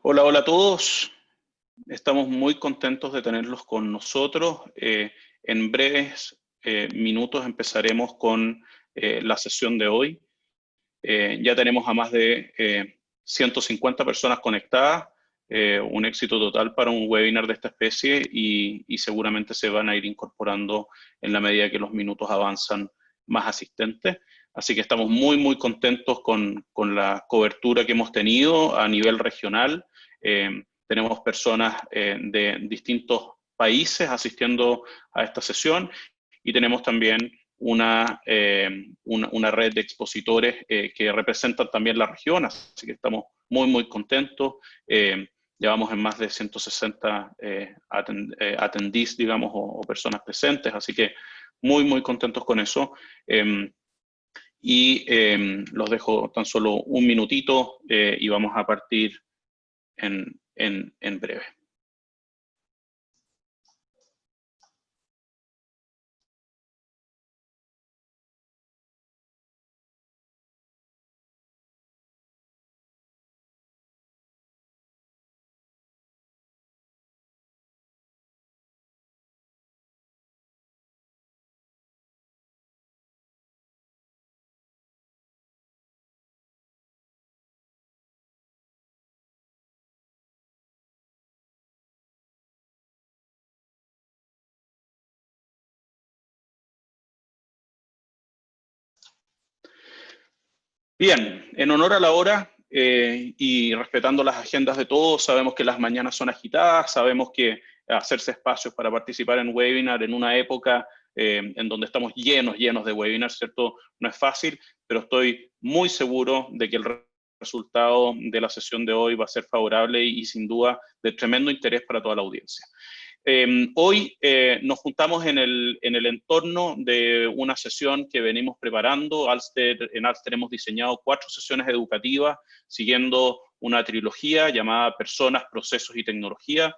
Hola, hola a todos. Estamos muy contentos de tenerlos con nosotros. En breves minutos empezaremos con la sesión de hoy. Ya tenemos a más de 150 personas conectadas, un éxito total para un webinar de esta especie y seguramente se van a ir incorporando en la medida que los minutos avanzan más asistentes. Así que estamos muy contentos con la cobertura que hemos tenido a nivel regional. Tenemos personas de distintos países asistiendo a esta sesión y tenemos también una red de expositores que representan también la región, así que estamos muy contentos. Llevamos en más de 160 attendees, digamos, o personas presentes, así que muy contentos con eso. Los dejo tan solo un minutito y vamos a partir en breve. Bien, en honor a la hora y respetando las agendas de todos, sabemos que las mañanas son agitadas, sabemos que hacerse espacios para participar en webinar en una época en donde estamos llenos de webinars, ¿cierto? No es fácil, pero estoy muy seguro de que el resultado de la sesión de hoy va a ser favorable y sin duda de tremendo interés para toda la audiencia. Hoy nos juntamos en el entorno de una sesión que venimos preparando. En Alster hemos diseñado 4 sesiones educativas siguiendo una trilogía llamada Personas, Procesos y Tecnología,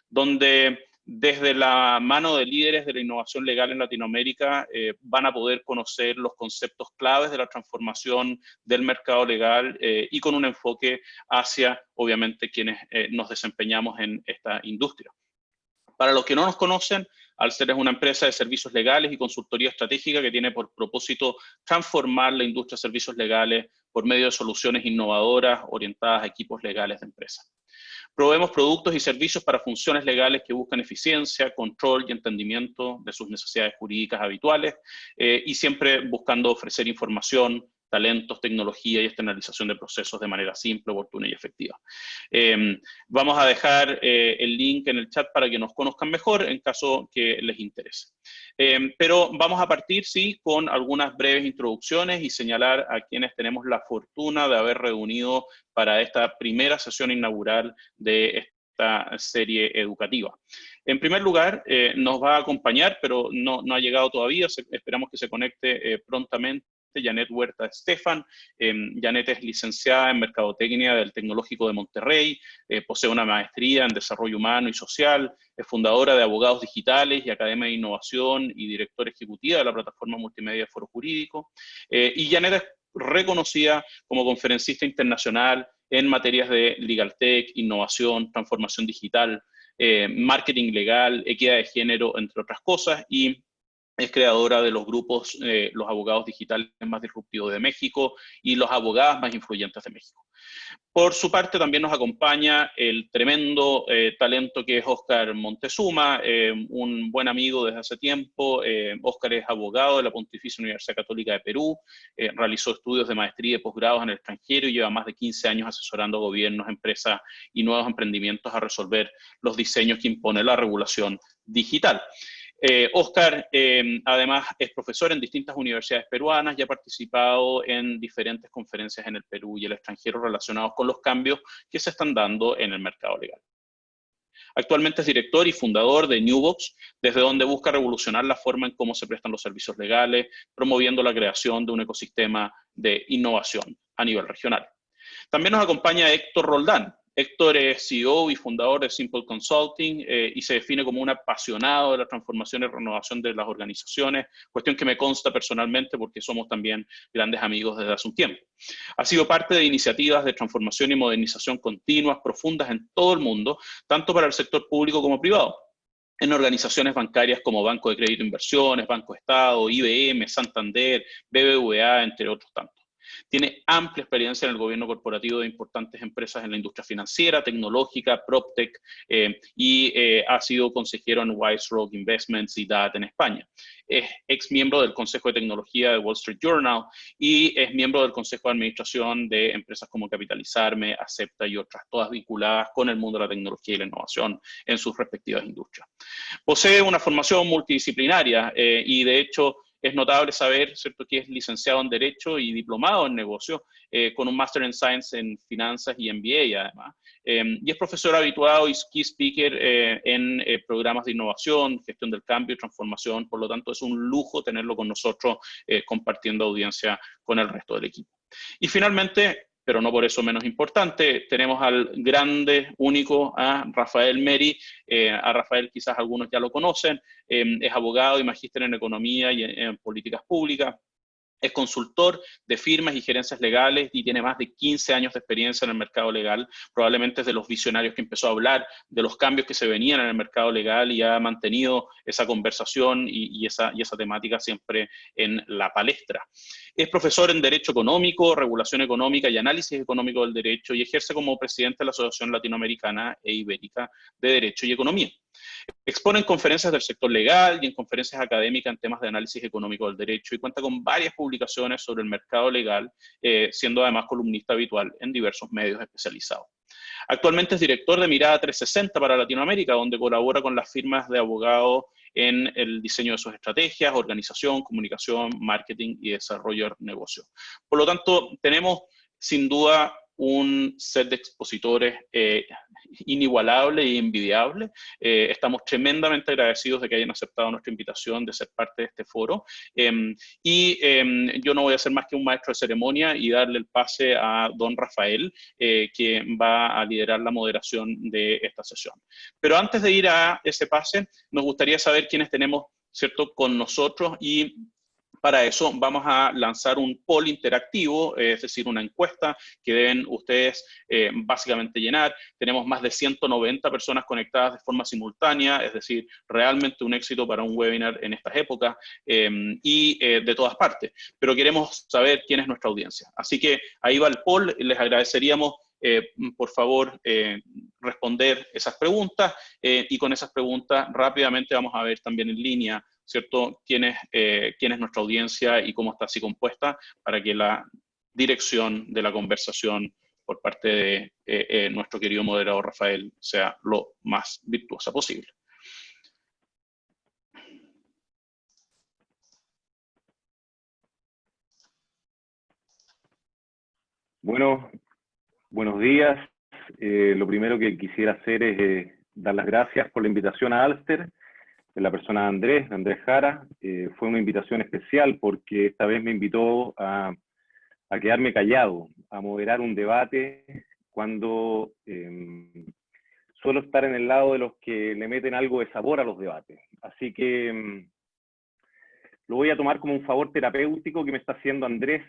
donde desde la mano de líderes de la innovación legal en Latinoamérica van a poder conocer los conceptos claves de la transformación del mercado legal y con un enfoque hacia, obviamente, quienes nos desempeñamos en esta industria. Para los que no nos conocen, Alster es una empresa de servicios legales y consultoría estratégica que tiene por propósito transformar la industria de servicios legales por medio de soluciones innovadoras orientadas a equipos legales de empresas. Proveemos productos y servicios para funciones legales que buscan eficiencia, control y entendimiento de sus necesidades jurídicas habituales y siempre buscando ofrecer información, talentos, tecnología y externalización de procesos de manera simple, oportuna y efectiva. Vamos a dejar el link en el chat para que nos conozcan mejor en caso que les interese. Pero vamos a partir, sí, con algunas breves introducciones y señalar a quienes tenemos la fortuna de haber reunido para esta primera sesión inaugural de esta serie educativa. En primer lugar, nos va a acompañar, pero no ha llegado todavía, esperamos que se conecte prontamente, Janet Huerta Estefan. Janet es licenciada en Mercadotecnia del Tecnológico de Monterrey, posee una maestría en Desarrollo Humano y Social, es fundadora de Abogados Digitales y Academia de Innovación y directora ejecutiva de la plataforma multimedia Foro Jurídico. Y Janet es reconocida como conferencista internacional en materias de Legal Tech, innovación, transformación digital, marketing legal, equidad de género, entre otras cosas, y es creadora de los grupos Los Abogados Digitales más Disruptivos de México y Los Abogados más Influyentes de México. Por su parte, también nos acompaña el tremendo talento que es Óscar Montezuma, un buen amigo desde hace tiempo. Óscar es abogado de la Pontificia Universidad Católica de Perú, realizó estudios de maestría y posgrados en el extranjero y lleva más de 15 años asesorando a gobiernos, empresas y nuevos emprendimientos a resolver los diseños que impone la regulación digital. Óscar, además, es profesor en distintas universidades peruanas y ha participado en diferentes conferencias en el Perú y el extranjero relacionados con los cambios que se están dando en el mercado legal. Actualmente es director y fundador de Newbox, desde donde busca revolucionar la forma en cómo se prestan los servicios legales, promoviendo la creación de un ecosistema de innovación a nivel regional. También nos acompaña Héctor Roldán. Héctor es CEO y fundador de Simple Consulting y se define como un apasionado de la transformación y renovación de las organizaciones, cuestión que me consta personalmente porque somos también grandes amigos desde hace un tiempo. Ha sido parte de iniciativas de transformación y modernización continuas, profundas en todo el mundo, tanto para el sector público como privado, en organizaciones bancarias como Banco de Crédito e Inversiones, Banco Estado, IBM, Santander, BBVA, entre otros tantos. Tiene amplia experiencia en el gobierno corporativo de importantes empresas en la industria financiera, tecnológica, PropTech, ha sido consejero en Wise Rock Investments y DAT en España. Es ex miembro del Consejo de Tecnología de Wall Street Journal y es miembro del Consejo de Administración de empresas como Capitalizarme, Acepta y otras, todas vinculadas con el mundo de la tecnología y la innovación en sus respectivas industrias. Posee una formación multidisciplinaria y de hecho es notable saber, ¿cierto?, que es licenciado en Derecho y diplomado en Negocio, con un Master en Science en Finanzas y MBA además. Y es profesor habituado y key speaker en programas de innovación, gestión del cambio y transformación. Por lo tanto, es un lujo tenerlo con nosotros compartiendo audiencia con el resto del equipo. Y finalmente, pero no por eso menos importante, tenemos al grande, único, a Rafael Meri. A Rafael quizás algunos ya lo conocen, es abogado y magíster en economía y en políticas públicas. Es consultor de firmas y gerencias legales y tiene más de 15 años de experiencia en el mercado legal. Probablemente es de los visionarios que empezó a hablar de los cambios que se venían en el mercado legal y ha mantenido esa conversación y esa temática siempre en la palestra. Es profesor en Derecho Económico, Regulación Económica y Análisis Económico del Derecho y ejerce como presidente de la Asociación Latinoamericana e Ibérica de Derecho y Economía. Expone en conferencias del sector legal y en conferencias académicas en temas de análisis económico del derecho y cuenta con varias publicaciones sobre el mercado legal, siendo además columnista habitual en diversos medios especializados. Actualmente es director de Mirada 360 para Latinoamérica, donde colabora con las firmas de abogados en el diseño de sus estrategias, organización, comunicación, marketing y desarrollo de negocios. Por lo tanto, tenemos sin duda un set de expositores inigualable e envidiable. Estamos tremendamente agradecidos de que hayan aceptado nuestra invitación de ser parte de este foro. Yo no voy a ser más que un maestro de ceremonia y darle el pase a don Rafael, que va a liderar la moderación de esta sesión. Pero antes de ir a ese pase, nos gustaría saber quiénes tenemos, ¿cierto?, con nosotros, y para eso vamos a lanzar un poll interactivo, es decir, una encuesta que deben ustedes básicamente llenar. Tenemos más de 190 personas conectadas de forma simultánea, es decir, realmente un éxito para un webinar en estas épocas de todas partes. Pero queremos saber quién es nuestra audiencia. Así que ahí va el poll, les agradeceríamos por favor, responder esas preguntas y con esas preguntas rápidamente vamos a ver también en línea, ¿cierto?, quién es nuestra audiencia y cómo está así compuesta para que la dirección de la conversación por parte de nuestro querido moderador Rafael sea lo más virtuosa posible. Bueno, buenos días. Lo primero que quisiera hacer es dar las gracias por la invitación a Alster, de la persona de Andrés Jara. Fue una invitación especial porque esta vez me invitó a quedarme callado, a moderar un debate cuando suelo estar en el lado de los que le meten algo de sabor a los debates. Así que lo voy a tomar como un favor terapéutico que me está haciendo Andrés,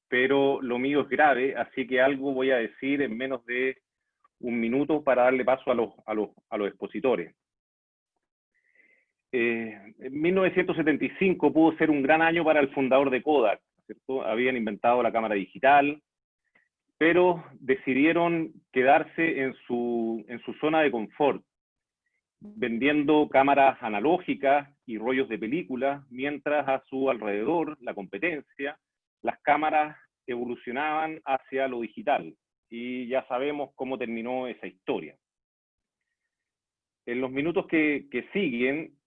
pero lo mío es grave, así que algo voy a decir en menos de un minuto para darle paso a los expositores. En 1975 pudo ser un gran año para el fundador de Kodak, ¿cierto? Habían inventado la cámara digital, pero decidieron quedarse en su zona de confort, vendiendo cámaras analógicas y rollos de película, mientras a su alrededor, la competencia, las cámaras evolucionaban hacia lo digital. Y ya sabemos cómo terminó esa historia. En los minutos que siguen,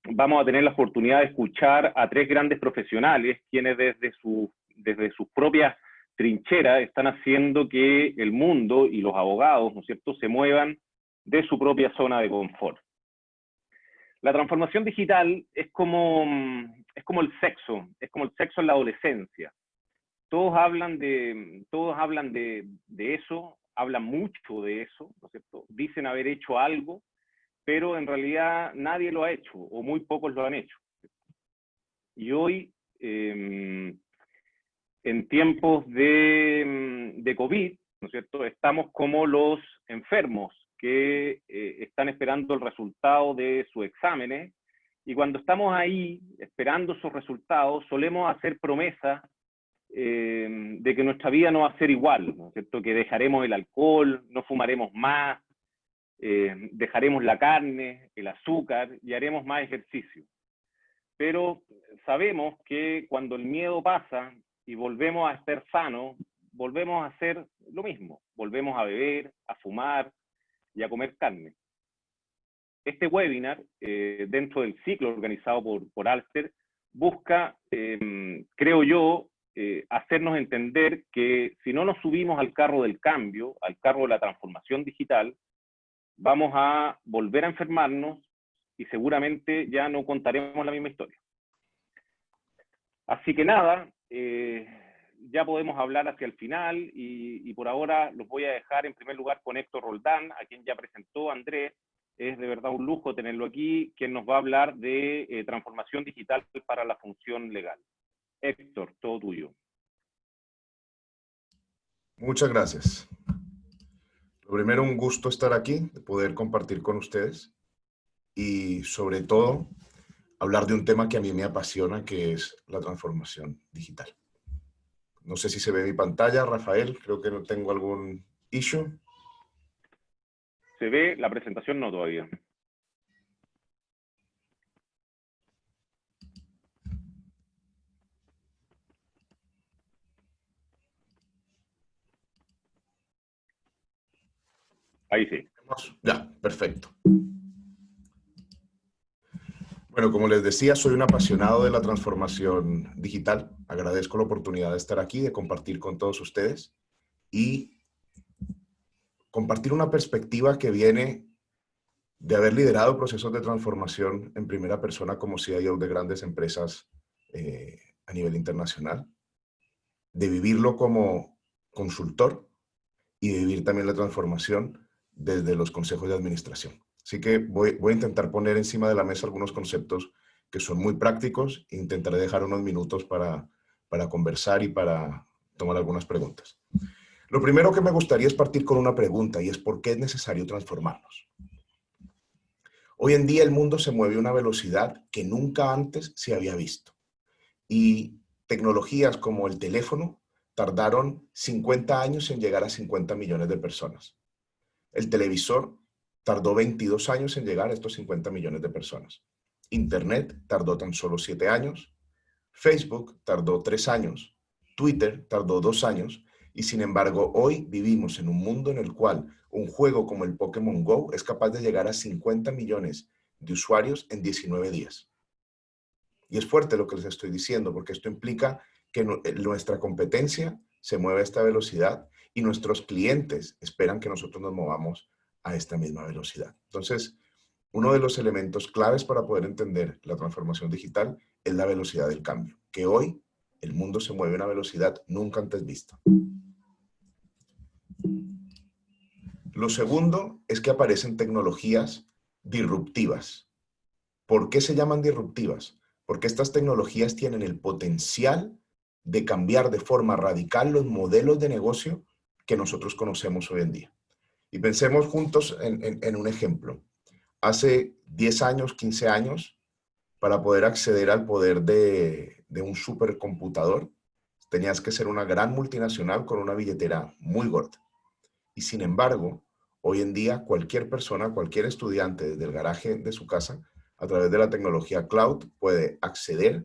vamos a tener la oportunidad de escuchar a tres grandes profesionales, quienes desde sus propias trincheras están haciendo que el mundo y los abogados, ¿no es cierto?, se muevan de su propia zona de confort. La transformación digital es como el sexo en la adolescencia. todos hablan de eso, hablan mucho de eso, ¿no es cierto? Dicen haber hecho algo, pero en realidad nadie lo ha hecho, o muy pocos lo han hecho. Y hoy, en tiempos de COVID, ¿no es cierto?, estamos como los enfermos que están esperando el resultado de sus exámenes, y cuando estamos ahí esperando esos resultados, solemos hacer promesas de que nuestra vida no va a ser igual, ¿no es cierto?, que dejaremos el alcohol, no fumaremos más, dejaremos la carne, el azúcar y haremos más ejercicio. Pero sabemos que cuando el miedo pasa y volvemos a estar sanos, volvemos a hacer lo mismo, volvemos a beber, a fumar y a comer carne. Este webinar, dentro del ciclo organizado por Alster, busca, creo yo, hacernos entender que si no nos subimos al carro del cambio, al carro de la transformación digital, vamos a volver a enfermarnos y seguramente ya no contaremos la misma historia. Así que nada, ya podemos hablar hacia el final y por ahora los voy a dejar en primer lugar con Héctor Roldán, a quien ya presentó Andrés. Es de verdad un lujo tenerlo aquí, quien nos va a hablar de transformación digital para la función legal. Héctor, todo tuyo. Muchas gracias. Lo primero, un gusto estar aquí, de poder compartir con ustedes y sobre todo hablar de un tema que a mí me apasiona, que es la transformación digital. No sé si se ve mi pantalla, Rafael, creo que no tengo algún issue. ¿Se ve la presentación? No, todavía. Ahí sí. Ya, perfecto. Bueno, como les decía, soy un apasionado de la transformación digital. Agradezco la oportunidad de estar aquí, de compartir con todos ustedes y compartir una perspectiva que viene de haber liderado procesos de transformación en primera persona como CIO de grandes empresas a nivel internacional, de vivirlo como consultor y de vivir también la transformación desde los consejos de administración. Así que voy a intentar poner encima de la mesa algunos conceptos que son muy prácticos e intentaré dejar unos minutos para conversar y para tomar algunas preguntas. Lo primero que me gustaría es partir con una pregunta y es ¿por qué es necesario transformarnos? Hoy en día el mundo se mueve a una velocidad que nunca antes se había visto. Y tecnologías como el teléfono tardaron 50 años en llegar a 50 millones de personas. El televisor tardó 22 años en llegar a estos 50 millones de personas. Internet tardó tan solo 7 años. Facebook tardó 3 años. Twitter tardó 2 años. Y sin embargo, hoy vivimos en un mundo en el cual un juego como el Pokémon Go es capaz de llegar a 50 millones de usuarios en 19 días. Y es fuerte lo que les estoy diciendo, porque esto implica que nuestra competencia se mueve a esta velocidad y nuestros clientes esperan que nosotros nos movamos a esta misma velocidad. Entonces, uno de los elementos claves para poder entender la transformación digital es la velocidad del cambio, que hoy el mundo se mueve a una velocidad nunca antes vista. Lo segundo es que aparecen tecnologías disruptivas. ¿Por qué se llaman disruptivas? Porque estas tecnologías tienen el potencial de cambiar de forma radical los modelos de negocio que nosotros conocemos hoy en día. Y pensemos juntos en un ejemplo. Hace 10 años, 15 años, para poder acceder al poder de un supercomputador, tenías que ser una gran multinacional con una billetera muy gorda. Y sin embargo, hoy en día cualquier persona, cualquier estudiante desde el garaje de su casa, a través de la tecnología cloud, puede acceder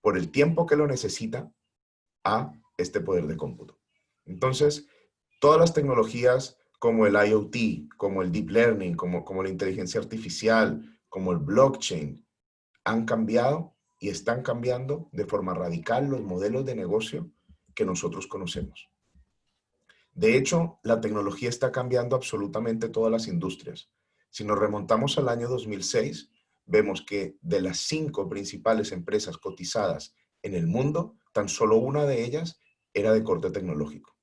por el tiempo que lo necesita a este poder de cómputo. Entonces, todas las tecnologías como el IoT, como el Deep Learning, como la inteligencia artificial, como el blockchain, han cambiado y están cambiando de forma radical los modelos de negocio que nosotros conocemos. De hecho, la tecnología está cambiando absolutamente todas las industrias. Si nos remontamos al año 2006, vemos que de las 5 principales empresas cotizadas en el mundo, tan solo una de ellas era de corte tecnológico.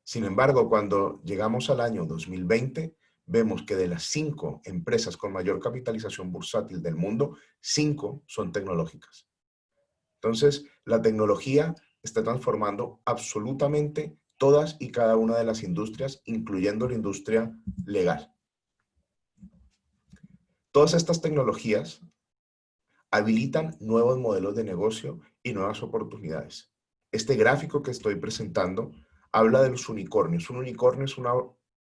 Sin embargo, cuando llegamos al año 2020, vemos que de las 5 empresas con mayor capitalización bursátil del mundo, 5 son tecnológicas. Entonces, la tecnología está transformando absolutamente todas y cada una de las industrias, incluyendo la industria legal. Todas estas tecnologías habilitan nuevos modelos de negocio y nuevas oportunidades. Este gráfico que estoy presentando habla de los unicornios. Un unicornio es una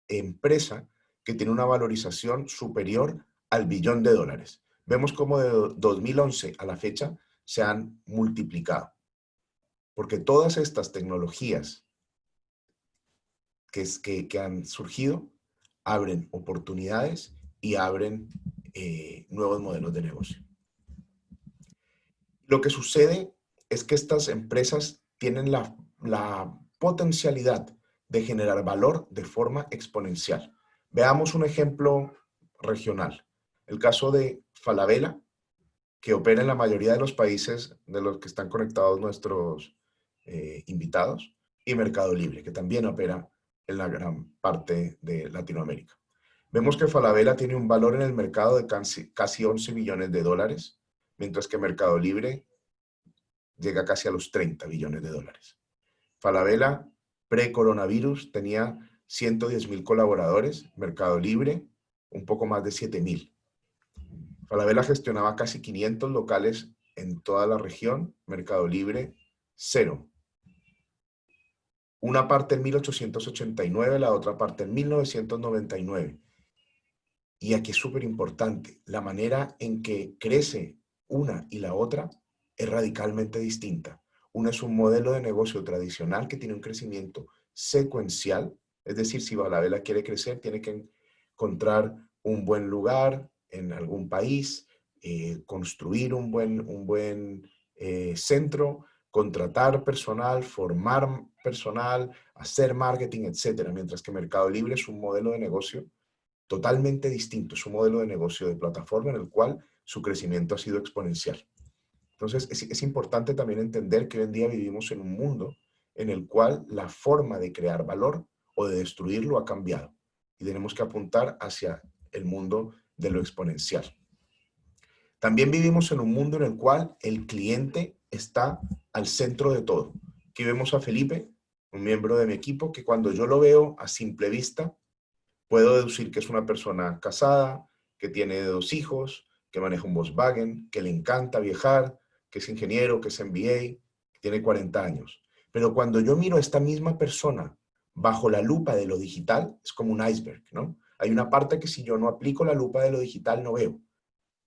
empresa que tiene una valorización superior al billón de dólares. Vemos cómo de 2011 a la fecha se han multiplicado. Porque todas estas tecnologías que han surgido abren oportunidades y abren nuevos modelos de negocio. Lo que sucede es que estas empresas tienen la potencialidad de generar valor de forma exponencial. Veamos un ejemplo regional. El caso de Falabella, que opera en la mayoría de los países de los que están conectados nuestros invitados, y Mercado Libre, que también opera en la gran parte de Latinoamérica. Vemos que Falabella tiene un valor en el mercado de casi 11 billones de dólares, mientras que Mercado Libre llega casi a los 30 billones de dólares. Falabella, pre-coronavirus, tenía 110,000 colaboradores, Mercado Libre, un poco más de 7,000. Falabella gestionaba casi 500 locales en toda la región, Mercado Libre, 0. Una parte en 1889, la otra parte en 1999. Y aquí es súper importante, la manera en que crece una y la otra es radicalmente distinta. Una es un modelo de negocio tradicional que tiene un crecimiento secuencial, es decir, si Falabella quiere crecer, tiene que encontrar un buen lugar en algún país, construir un buen centro, contratar personal, formar personal, hacer marketing, etcétera. Mientras que Mercado Libre es un modelo de negocio totalmente distinto, es un modelo de negocio de plataforma en el cual su crecimiento ha sido exponencial. Entonces, es importante también entender que hoy en día vivimos en un mundo en el cual la forma de crear valor o de destruirlo ha cambiado y tenemos que apuntar hacia el mundo de lo exponencial. También vivimos en un mundo en el cual el cliente está al centro de todo. Aquí vemos a Felipe, un miembro de mi equipo, que cuando yo lo veo a simple vista, puedo deducir que es una persona casada, que tiene 2 hijos, que maneja un Volkswagen, que le encanta viajar, que es ingeniero, que es MBA, que tiene 40 años. Pero cuando yo miro a esta misma persona bajo la lupa de lo digital, es como un iceberg, ¿no? Hay una parte que si yo no aplico la lupa de lo digital no veo.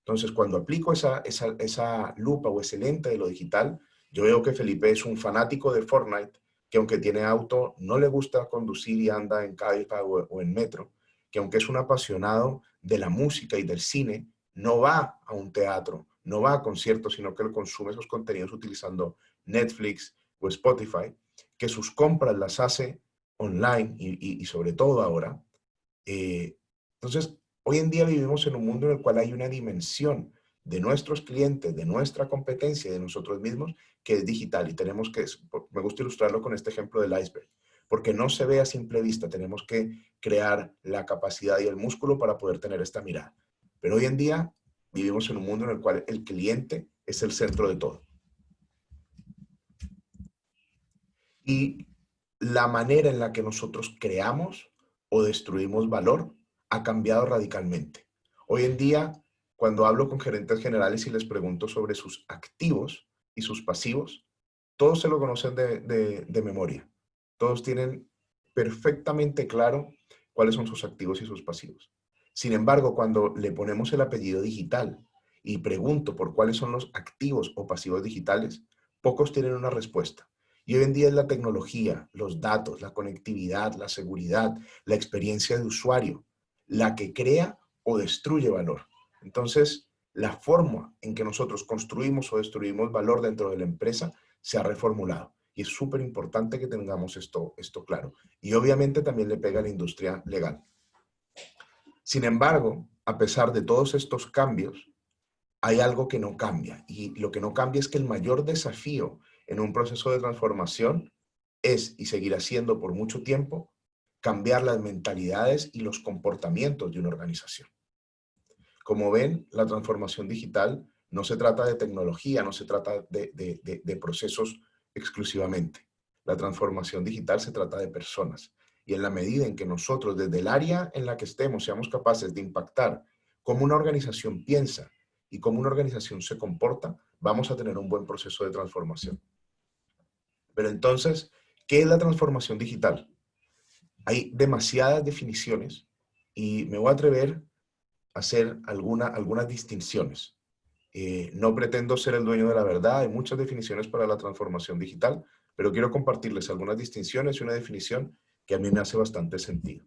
Entonces, cuando aplico esa lupa o ese lente de lo digital, yo veo que Felipe es un fanático de Fortnite, que aunque tiene auto, no le gusta conducir y anda en Cabify o en metro, que aunque es un apasionado de la música y del cine, no va a un teatro, no va a conciertos, sino que él consume esos contenidos utilizando Netflix o Spotify, que sus compras las hace online y sobre todo ahora. Entonces, hoy en día vivimos en un mundo en el cual hay una dimensión de nuestros clientes, de nuestra competencia y de nosotros mismos que es digital y tenemos que, me gusta ilustrarlo con este ejemplo del iceberg, porque no se ve a simple vista, tenemos que crear la capacidad y el músculo para poder tener esta mirada. Pero hoy en día vivimos en un mundo en el cual el cliente es el centro de todo. Y la manera en la que nosotros creamos o destruimos valor ha cambiado radicalmente. Hoy en día, cuando hablo con gerentes generales y les pregunto sobre sus activos y sus pasivos, todos se lo conocen de memoria. Todos tienen perfectamente claro cuáles son sus activos y sus pasivos. Sin embargo, cuando le ponemos el apellido digital y pregunto por cuáles son los activos o pasivos digitales, pocos tienen una respuesta. Y hoy en día es la tecnología, los datos, la conectividad, la seguridad, la experiencia de usuario, la que crea o destruye valor. Entonces, la forma en que nosotros construimos o destruimos valor dentro de la empresa se ha reformulado. Y es súper importante que tengamos esto claro. Y obviamente también le pega a la industria legal. Sin embargo, a pesar de todos estos cambios, hay algo que no cambia. Y lo que no cambia es que el mayor desafío en un proceso de transformación es y seguirá siendo por mucho tiempo cambiar las mentalidades y los comportamientos de una organización. Como ven, la transformación digital no se trata de tecnología, no se trata de procesos exclusivamente. La transformación digital se trata de personas. Y en la medida en que nosotros, desde el área en la que estemos, seamos capaces de impactar cómo una organización piensa y cómo una organización se comporta, vamos a tener un buen proceso de transformación. Pero entonces, ¿qué es la transformación digital? Hay demasiadas definiciones y me voy a atrever a hacer algunas distinciones. No pretendo ser el dueño de la verdad, hay muchas definiciones para la transformación digital, pero quiero compartirles algunas distinciones y una definición que a mí me hace bastante sentido.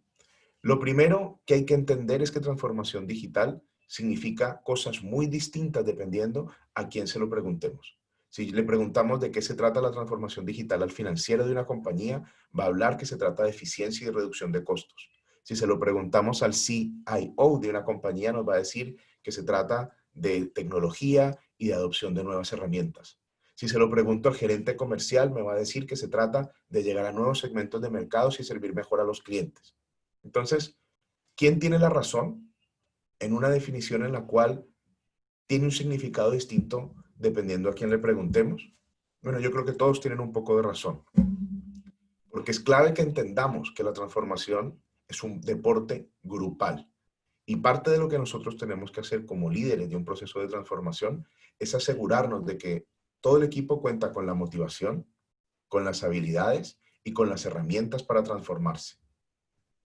Lo primero que hay que entender es que transformación digital significa cosas muy distintas dependiendo a quién se lo preguntemos. Si le preguntamos de qué se trata la transformación digital al financiero de una compañía, va a hablar que se trata de eficiencia y reducción de costos. Si se lo preguntamos al CIO de una compañía, nos va a decir que se trata de tecnología y de adopción de nuevas herramientas. Si se lo pregunto al gerente comercial, me va a decir que se trata de llegar a nuevos segmentos de mercados y servir mejor a los clientes. Entonces, ¿quién tiene la razón en una definición en la cual tiene un significado distinto dependiendo a quién le preguntemos? Bueno, yo creo que todos tienen un poco de razón, porque es clave que entendamos que la transformación es un deporte grupal. Y parte de lo que nosotros tenemos que hacer como líderes de un proceso de transformación es asegurarnos de que todo el equipo cuenta con la motivación, con las habilidades y con las herramientas para transformarse.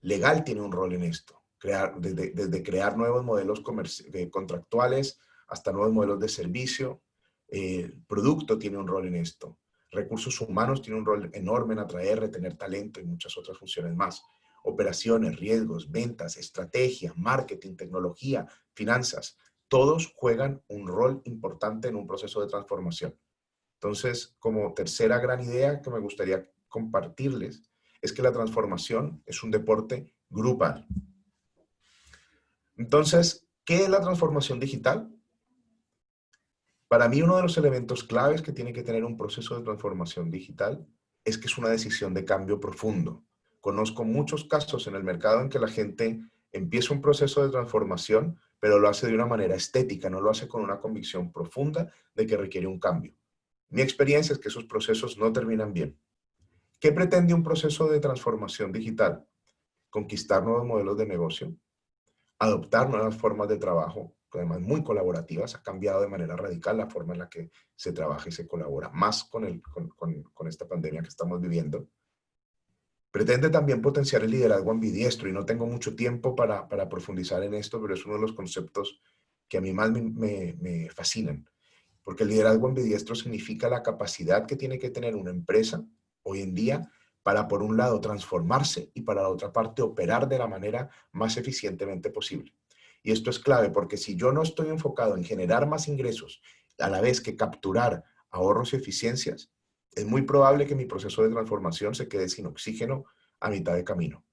Legal tiene un rol en esto, desde crear nuevos modelos contractuales hasta nuevos modelos de servicio. Producto tiene un rol en esto. Recursos humanos tiene un rol enorme en atraer, retener talento y muchas otras funciones más. Operaciones, riesgos, ventas, estrategia, marketing, tecnología, finanzas, todos juegan un rol importante en un proceso de transformación. Entonces, como tercera gran idea que me gustaría compartirles, es que la transformación es un deporte grupal. Entonces, ¿qué es la transformación digital? Para mí, uno de los elementos claves que tiene que tener un proceso de transformación digital es que es una decisión de cambio profundo. Conozco muchos casos en el mercado en que la gente empieza un proceso de transformación, pero lo hace de una manera estética, no lo hace con una convicción profunda de que requiere un cambio. Mi experiencia es que esos procesos no terminan bien. ¿Qué pretende un proceso de transformación digital? Conquistar nuevos modelos de negocio, adoptar nuevas formas de trabajo, además muy colaborativas. Ha cambiado de manera radical la forma en la que se trabaja y se colabora, más con esta pandemia que estamos viviendo. Pretende también potenciar el liderazgo ambidiestro, y no tengo mucho tiempo para profundizar en esto, pero es uno de los conceptos que a mí más me fascinan. Porque el liderazgo ambidiestro significa la capacidad que tiene que tener una empresa hoy en día para, por un lado, transformarse y para la otra parte, operar de la manera más eficientemente posible. Y esto es clave porque si yo no estoy enfocado en generar más ingresos a la vez que capturar ahorros y eficiencias, es muy probable que mi proceso de transformación se quede sin oxígeno a mitad de camino.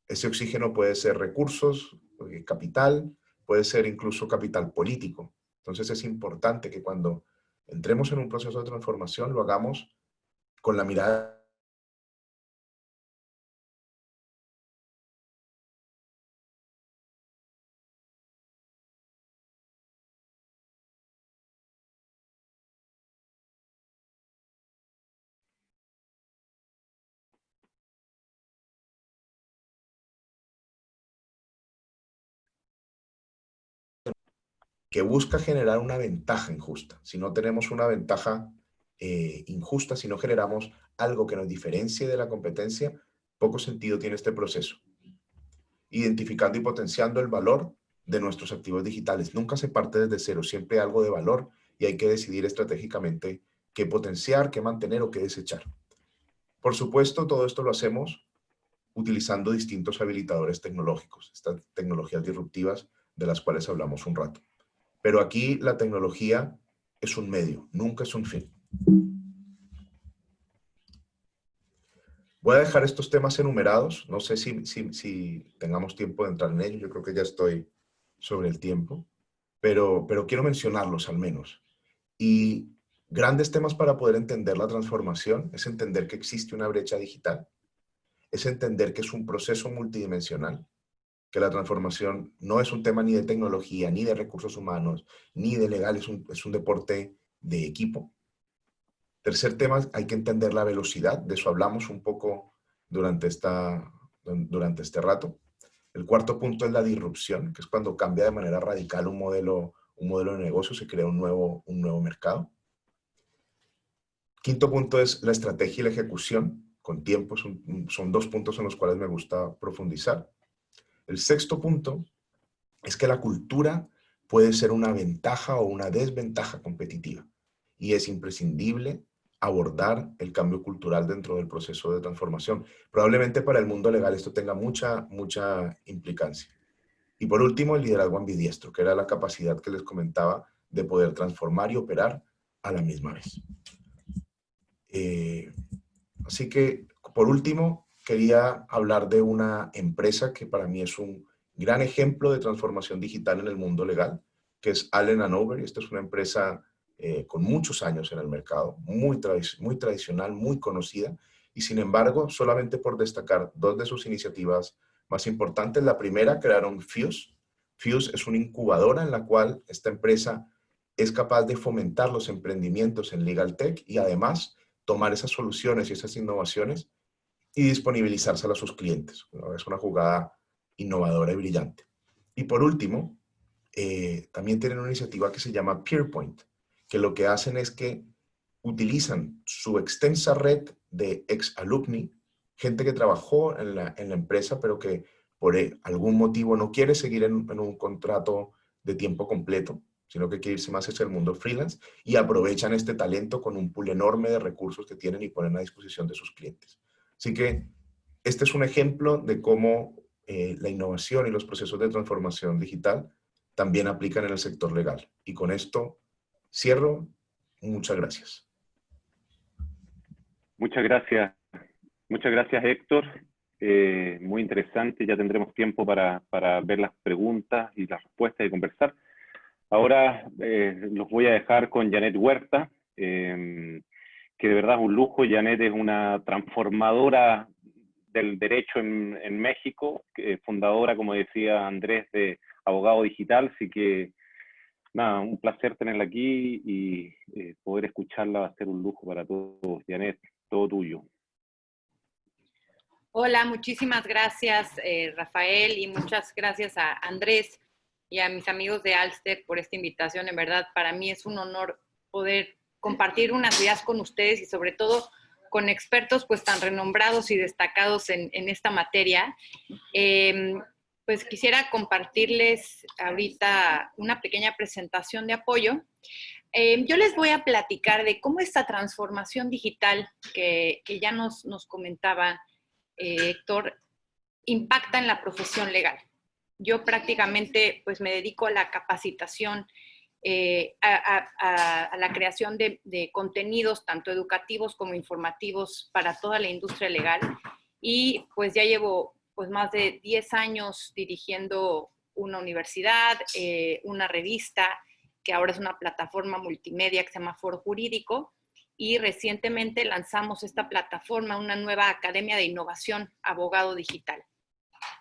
Ese oxígeno puede ser recursos, capital, puede ser incluso capital político. Entonces es importante que cuando entremos en un proceso de transformación lo hagamos con la mirada que busca generar una ventaja injusta. Si no tenemos una ventaja injusta, si no generamos algo que nos diferencie de la competencia, poco sentido tiene este proceso. Identificando y potenciando el valor de nuestros activos digitales. Nunca se parte desde cero, siempre hay algo de valor y hay que decidir estratégicamente qué potenciar, qué mantener o qué desechar. Por supuesto, todo esto lo hacemos utilizando distintos habilitadores tecnológicos, estas tecnologías disruptivas de las cuales hablamos un rato. Pero aquí la tecnología es un medio, nunca es un fin. Voy a dejar estos temas enumerados. No sé si tengamos tiempo de entrar en ellos. Yo creo que ya estoy sobre el tiempo. Pero quiero mencionarlos al menos. Y Grandes temas para poder entender la transformación es entender que existe una brecha digital, es entender que es un proceso multidimensional, que la transformación no es un tema ni de tecnología, ni de recursos humanos, ni de legal, es un deporte de equipo. Tercer tema, hay que entender la velocidad, de eso hablamos un poco durante este rato. El cuarto punto es la disrupción, que es cuando cambia de manera radical un modelo de negocio, se crea un nuevo mercado. Quinto punto es la estrategia y la ejecución, con tiempo, son dos puntos en los cuales me gusta profundizar. El sexto punto es que la cultura puede ser una ventaja o una desventaja competitiva y es imprescindible abordar el cambio cultural dentro del proceso de transformación. Probablemente para el mundo legal esto tenga mucha implicancia. Y por último, el liderazgo ambidiestro, que era la capacidad que les comentaba de poder transformar y operar a la misma vez. Así que, por último, quería hablar de una empresa que para mí es un gran ejemplo de transformación digital en el mundo legal, que es Allen & Overy. Esta es una empresa con muchos años en el mercado, muy tradicional, muy conocida, y sin embargo, solamente por destacar dos de sus iniciativas más importantes. La primera, crearon Fuse. Fuse es una incubadora en la cual esta empresa es capaz de fomentar los emprendimientos en Legal Tech y además tomar esas soluciones y esas innovaciones y disponibilizárselas a sus clientes. Es una jugada innovadora y brillante. Y por último, también tienen una iniciativa que se llama Peerpoint, que lo que hacen es que utilizan su extensa red de ex-alumni, gente que trabajó en la empresa, pero que por algún motivo no quiere seguir en un contrato de tiempo completo, sino que quiere irse más hacia el mundo freelance, y aprovechan este talento con un pool enorme de recursos que tienen y ponen a disposición de sus clientes. Así que este es un ejemplo de cómo la innovación y los procesos de transformación digital también aplican en el sector legal. Y con esto cierro. Muchas gracias. Muchas gracias. Muchas gracias, Héctor. Muy interesante. Ya tendremos tiempo para ver las preguntas y las respuestas y conversar. Ahora los voy a dejar con Janet Huerta, que de verdad es un lujo. Janet es una transformadora del derecho en México, fundadora, como decía Andrés, de Abogado Digital. Así que, nada, un placer tenerla aquí y poder escucharla va a ser un lujo para todos. Janet, todo tuyo. Hola, muchísimas gracias, Rafael, y muchas gracias a Andrés y a mis amigos de Alster por esta invitación. En verdad, para mí es un honor poder compartir unas ideas con ustedes y sobre todo con expertos pues tan renombrados y destacados en esta materia. Pues quisiera compartirles ahorita una pequeña presentación de apoyo. Yo les voy a platicar de cómo esta transformación digital que ya nos comentaba Héctor, impacta en la profesión legal. Yo prácticamente pues me dedico a la capacitación, a la creación de contenidos tanto educativos como informativos para toda la industria legal y pues ya llevo pues más de 10 años dirigiendo una universidad, una revista que ahora es una plataforma multimedia que se llama Foro Jurídico, y recientemente lanzamos esta plataforma, una nueva academia de innovación, Abogado Digital.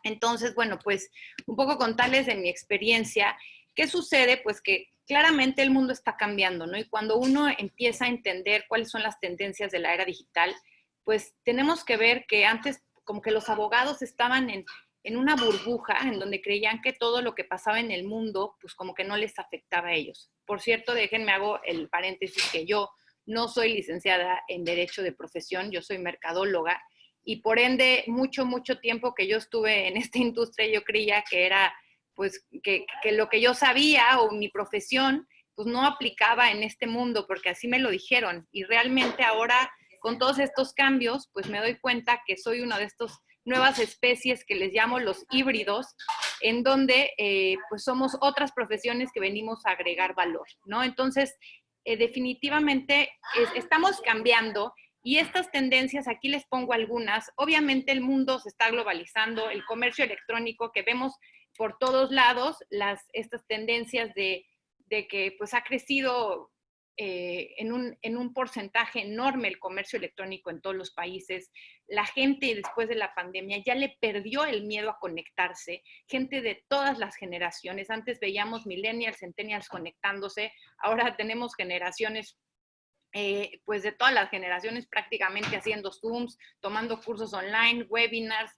Entonces, bueno, pues un poco contarles de mi experiencia. ¿Qué sucede? Pues que claramente el mundo está cambiando, ¿no? Y cuando uno empieza a entender cuáles son las tendencias de la era digital, pues tenemos que ver que antes como que los abogados estaban en una burbuja en donde creían que todo lo que pasaba en el mundo, pues como que no les afectaba a ellos. Por cierto, déjenme hago el paréntesis que yo no soy licenciada en Derecho de profesión, yo soy mercadóloga y por ende mucho tiempo que yo estuve en esta industria yo creía que era pues que lo que yo sabía o mi profesión pues no aplicaba en este mundo porque así me lo dijeron y realmente ahora con todos estos cambios pues me doy cuenta que soy una de estas nuevas especies que les llamo los híbridos en donde pues somos otras profesiones que venimos a agregar valor, ¿no? Entonces definitivamente estamos cambiando y estas tendencias, aquí les pongo algunas, obviamente el mundo se está globalizando, el comercio electrónico que vemos por todos lados, estas tendencias de que pues ha crecido en un porcentaje enorme el comercio electrónico en todos los países. La gente después de la pandemia ya le perdió el miedo a conectarse, gente de todas las generaciones. Antes veíamos millennials, centennials conectándose, ahora tenemos generaciones pues de todas las generaciones prácticamente haciendo Zooms, tomando cursos online, webinars,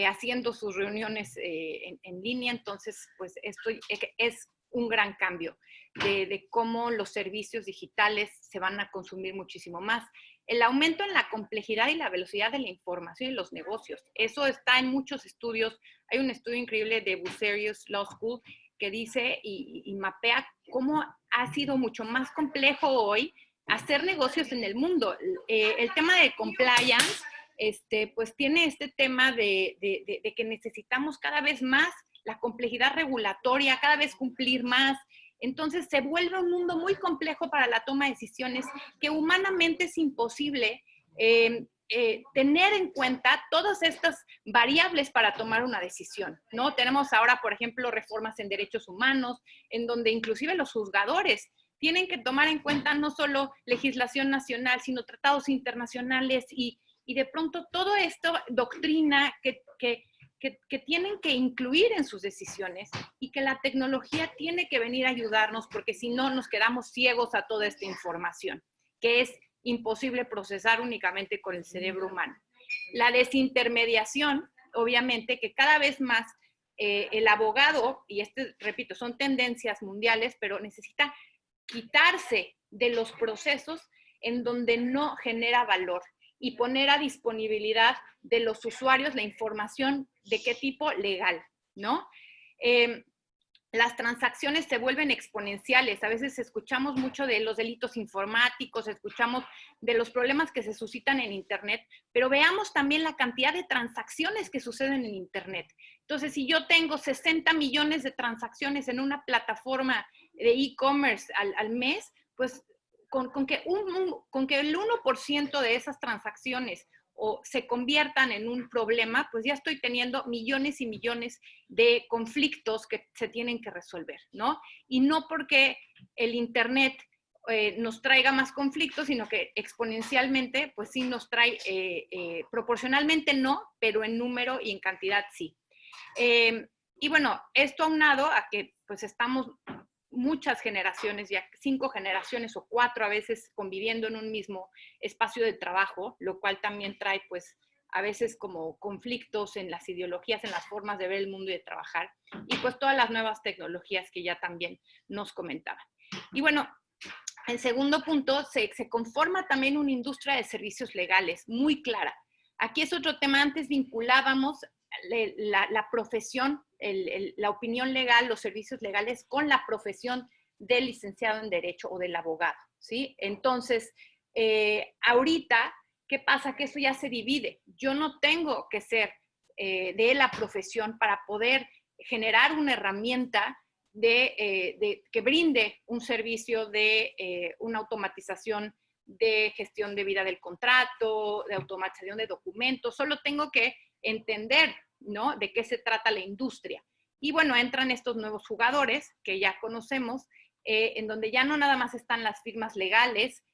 haciendo sus reuniones en línea. Entonces, pues esto es un gran cambio de cómo los servicios digitales se van a consumir muchísimo más. El aumento en la complejidad y la velocidad de la información y los negocios. Eso está en muchos estudios. Hay un estudio increíble de Bucerius Law School que dice y mapea cómo ha sido mucho más complejo hoy hacer negocios en el mundo. El tema de compliance, pues tiene este tema de que necesitamos cada vez más la complejidad regulatoria, cada vez cumplir más. Entonces se vuelve un mundo muy complejo para la toma de decisiones que humanamente es imposible tener en cuenta todas estas variables para tomar una decisión, ¿no? Tenemos ahora, por ejemplo, reformas en derechos humanos, en donde inclusive los juzgadores tienen que tomar en cuenta no solo legislación nacional, sino tratados internacionales y de pronto todo esto, doctrina que tienen que incluir en sus decisiones y que la tecnología tiene que venir a ayudarnos porque si no nos quedamos ciegos a toda esta información, que es imposible procesar únicamente con el cerebro humano. La desintermediación, obviamente, que cada vez más el abogado, y repito, son tendencias mundiales, pero necesita quitarse de los procesos en donde no genera valor y poner a disponibilidad de los usuarios la información de qué tipo legal, ¿no? Las transacciones se vuelven exponenciales. A veces escuchamos mucho de los delitos informáticos, escuchamos de los problemas que se suscitan en Internet, pero veamos también la cantidad de transacciones que suceden en Internet. Entonces, si yo tengo 60 millones de transacciones en una plataforma de e-commerce al mes, pues con que el 1% de esas transacciones o se conviertan en un problema, pues ya estoy teniendo millones y millones de conflictos que se tienen que resolver, ¿no? Y no porque el Internet nos traiga más conflictos, sino que exponencialmente, pues sí nos trae, proporcionalmente no, pero en número y en cantidad sí. Y bueno, esto aunado a que pues estamos muchas generaciones, ya 5 generaciones o 4 a veces conviviendo en un mismo espacio de trabajo, lo cual también trae pues a veces como conflictos en las ideologías, en las formas de ver el mundo y de trabajar, y pues todas las nuevas tecnologías que ya también nos comentaban. Y bueno, en segundo punto, se conforma también una industria de servicios legales muy clara. Aquí es otro tema, antes vinculábamos la profesión, la opinión legal, los servicios legales con la profesión del licenciado en Derecho o del abogado, ¿sí? Entonces, ahorita, ¿qué pasa? Que eso ya se divide. Yo no tengo que ser de la profesión para poder generar una herramienta que brinde un servicio de una automatización de gestión de vida del contrato, de automatización de documentos. Solo tengo que entender, ¿no?, de qué se trata la industria. Y bueno, entran estos nuevos jugadores que ya conocemos, en donde ya no nada más están las firmas legales,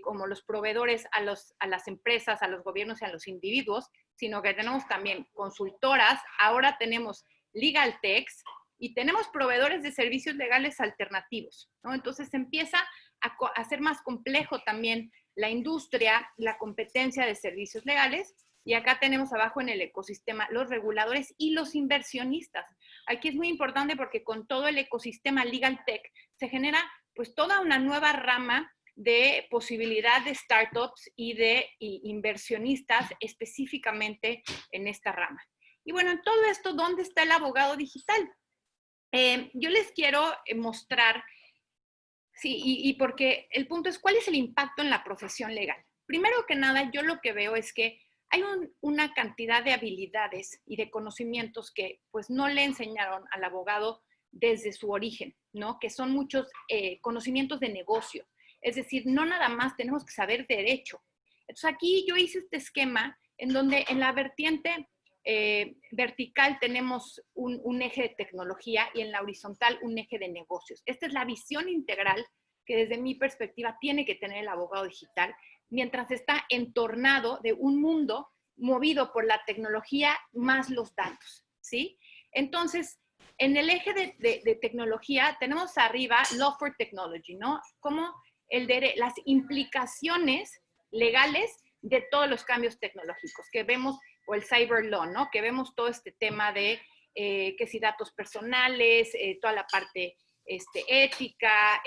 como los proveedores a las empresas, a los gobiernos y a los individuos, sino que tenemos también consultoras, ahora tenemos legal techs y tenemos proveedores de servicios legales alternativos, ¿no? Entonces empieza a ser más complejo también la industria, la competencia de servicios legales. Y acá tenemos abajo en el ecosistema los reguladores y los inversionistas. Aquí es muy importante porque con todo el ecosistema Legal Tech se genera pues toda una nueva rama de posibilidad de startups y de inversionistas específicamente en esta rama. Y bueno, en todo esto, ¿dónde está el abogado digital? Yo les quiero mostrar, sí, y porque el punto es, ¿cuál es el impacto en la profesión legal? Primero que nada, yo lo que veo es que hay una cantidad de habilidades y de conocimientos que pues no le enseñaron al abogado desde su origen, ¿no? Que son muchos conocimientos de negocio. Es decir, no nada más tenemos que saber derecho. Entonces aquí yo hice este esquema en donde en la vertiente vertical tenemos un eje de tecnología y en la horizontal un eje de negocios. Esta es la visión integral que desde mi perspectiva tiene que tener el abogado digital, mientras está entornado de un mundo movido por la tecnología más los datos, ¿sí? Entonces, en el eje de tecnología tenemos arriba Law for Technology, ¿no? Como las implicaciones legales de todos los cambios tecnológicos que vemos, o el cyber law, ¿no? Que vemos todo este tema de que si datos personales, toda la parte ética,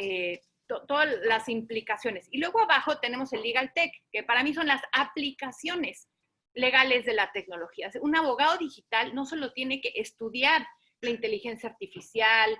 todas las implicaciones. Y luego abajo tenemos el legal tech, que para mí son las aplicaciones legales de la tecnología. Un abogado digital no solo tiene que estudiar la inteligencia artificial,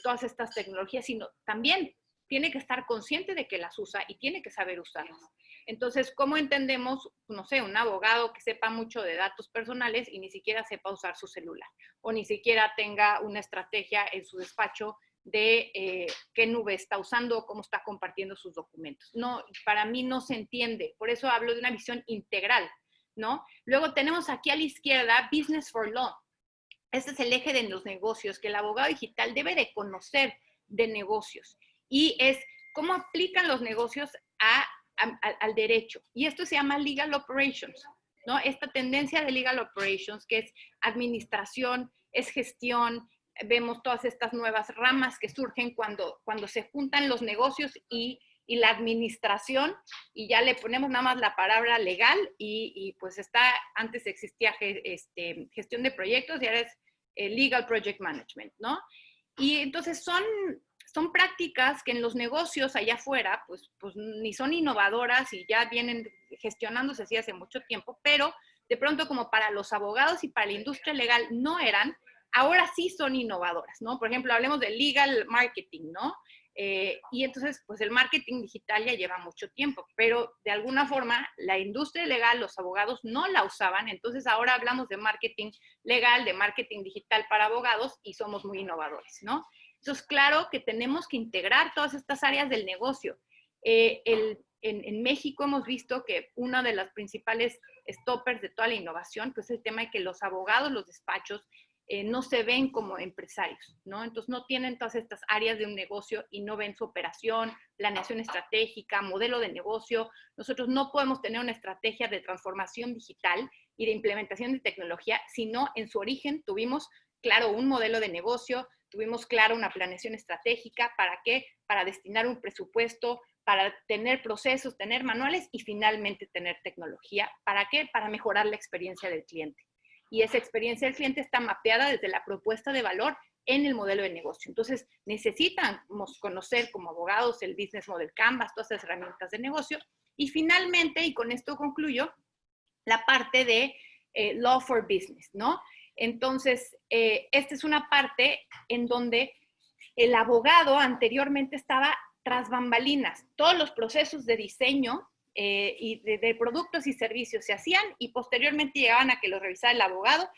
todas estas tecnologías, sino también tiene que estar consciente de que las usa y tiene que saber usarlas. Entonces, ¿cómo entendemos, no sé, un abogado que sepa mucho de datos personales y ni siquiera sepa usar su celular? O ni siquiera tenga una estrategia en su despacho de qué nube está usando, cómo está compartiendo sus documentos. No, para mí no se entiende. Por eso hablo de una visión integral, ¿no? Luego tenemos aquí a la izquierda Business for Law. Este es el eje de los negocios, que el abogado digital debe de conocer de negocios. Y es cómo aplican los negocios al derecho. Y esto se llama Legal Operations, ¿no? Esta tendencia de Legal Operations, que es administración, es gestión. Vemos todas estas nuevas ramas que surgen cuando se juntan los negocios y la administración, y ya le ponemos nada más la palabra legal, y pues antes existía gestión de proyectos y ahora es Legal Project Management, ¿no? Y entonces son prácticas que en los negocios allá afuera, pues ni son innovadoras y ya vienen gestionándose así hace mucho tiempo, pero de pronto como para los abogados y para la industria legal no eran, ahora sí son innovadoras, ¿no? Por ejemplo, hablemos de legal marketing, ¿no? Y entonces, pues el marketing digital ya lleva mucho tiempo, pero de alguna forma la industria legal, los abogados no la usaban, entonces ahora hablamos de marketing legal, de marketing digital para abogados y somos muy innovadores, ¿no? Entonces, claro que tenemos que integrar todas estas áreas del negocio. En México hemos visto que una de las principales stoppers de toda la innovación, pues es el tema de que los abogados, los despachos, no se ven como empresarios, ¿no? Entonces no tienen todas estas áreas de un negocio y no ven su operación, planeación estratégica, modelo de negocio. Nosotros no podemos tener una estrategia de transformación digital y de implementación de tecnología, sino en su origen tuvimos, claro, un modelo de negocio, tuvimos, claro, una planeación estratégica. ¿Para qué? Para destinar un presupuesto, para tener procesos, tener manuales y finalmente tener tecnología. ¿Para qué? Para mejorar la experiencia del cliente. Y esa experiencia del cliente está mapeada desde la propuesta de valor en el modelo de negocio. Entonces, necesitamos conocer como abogados el Business Model Canvas, todas esas herramientas de negocio. Y finalmente, y con esto concluyo, la parte de Law for Business, ¿no? Entonces, esta es una parte en donde el abogado anteriormente estaba tras bambalinas. Todos los procesos de diseño y de productos y servicios se hacían y posteriormente llegaban a que los revisara el abogado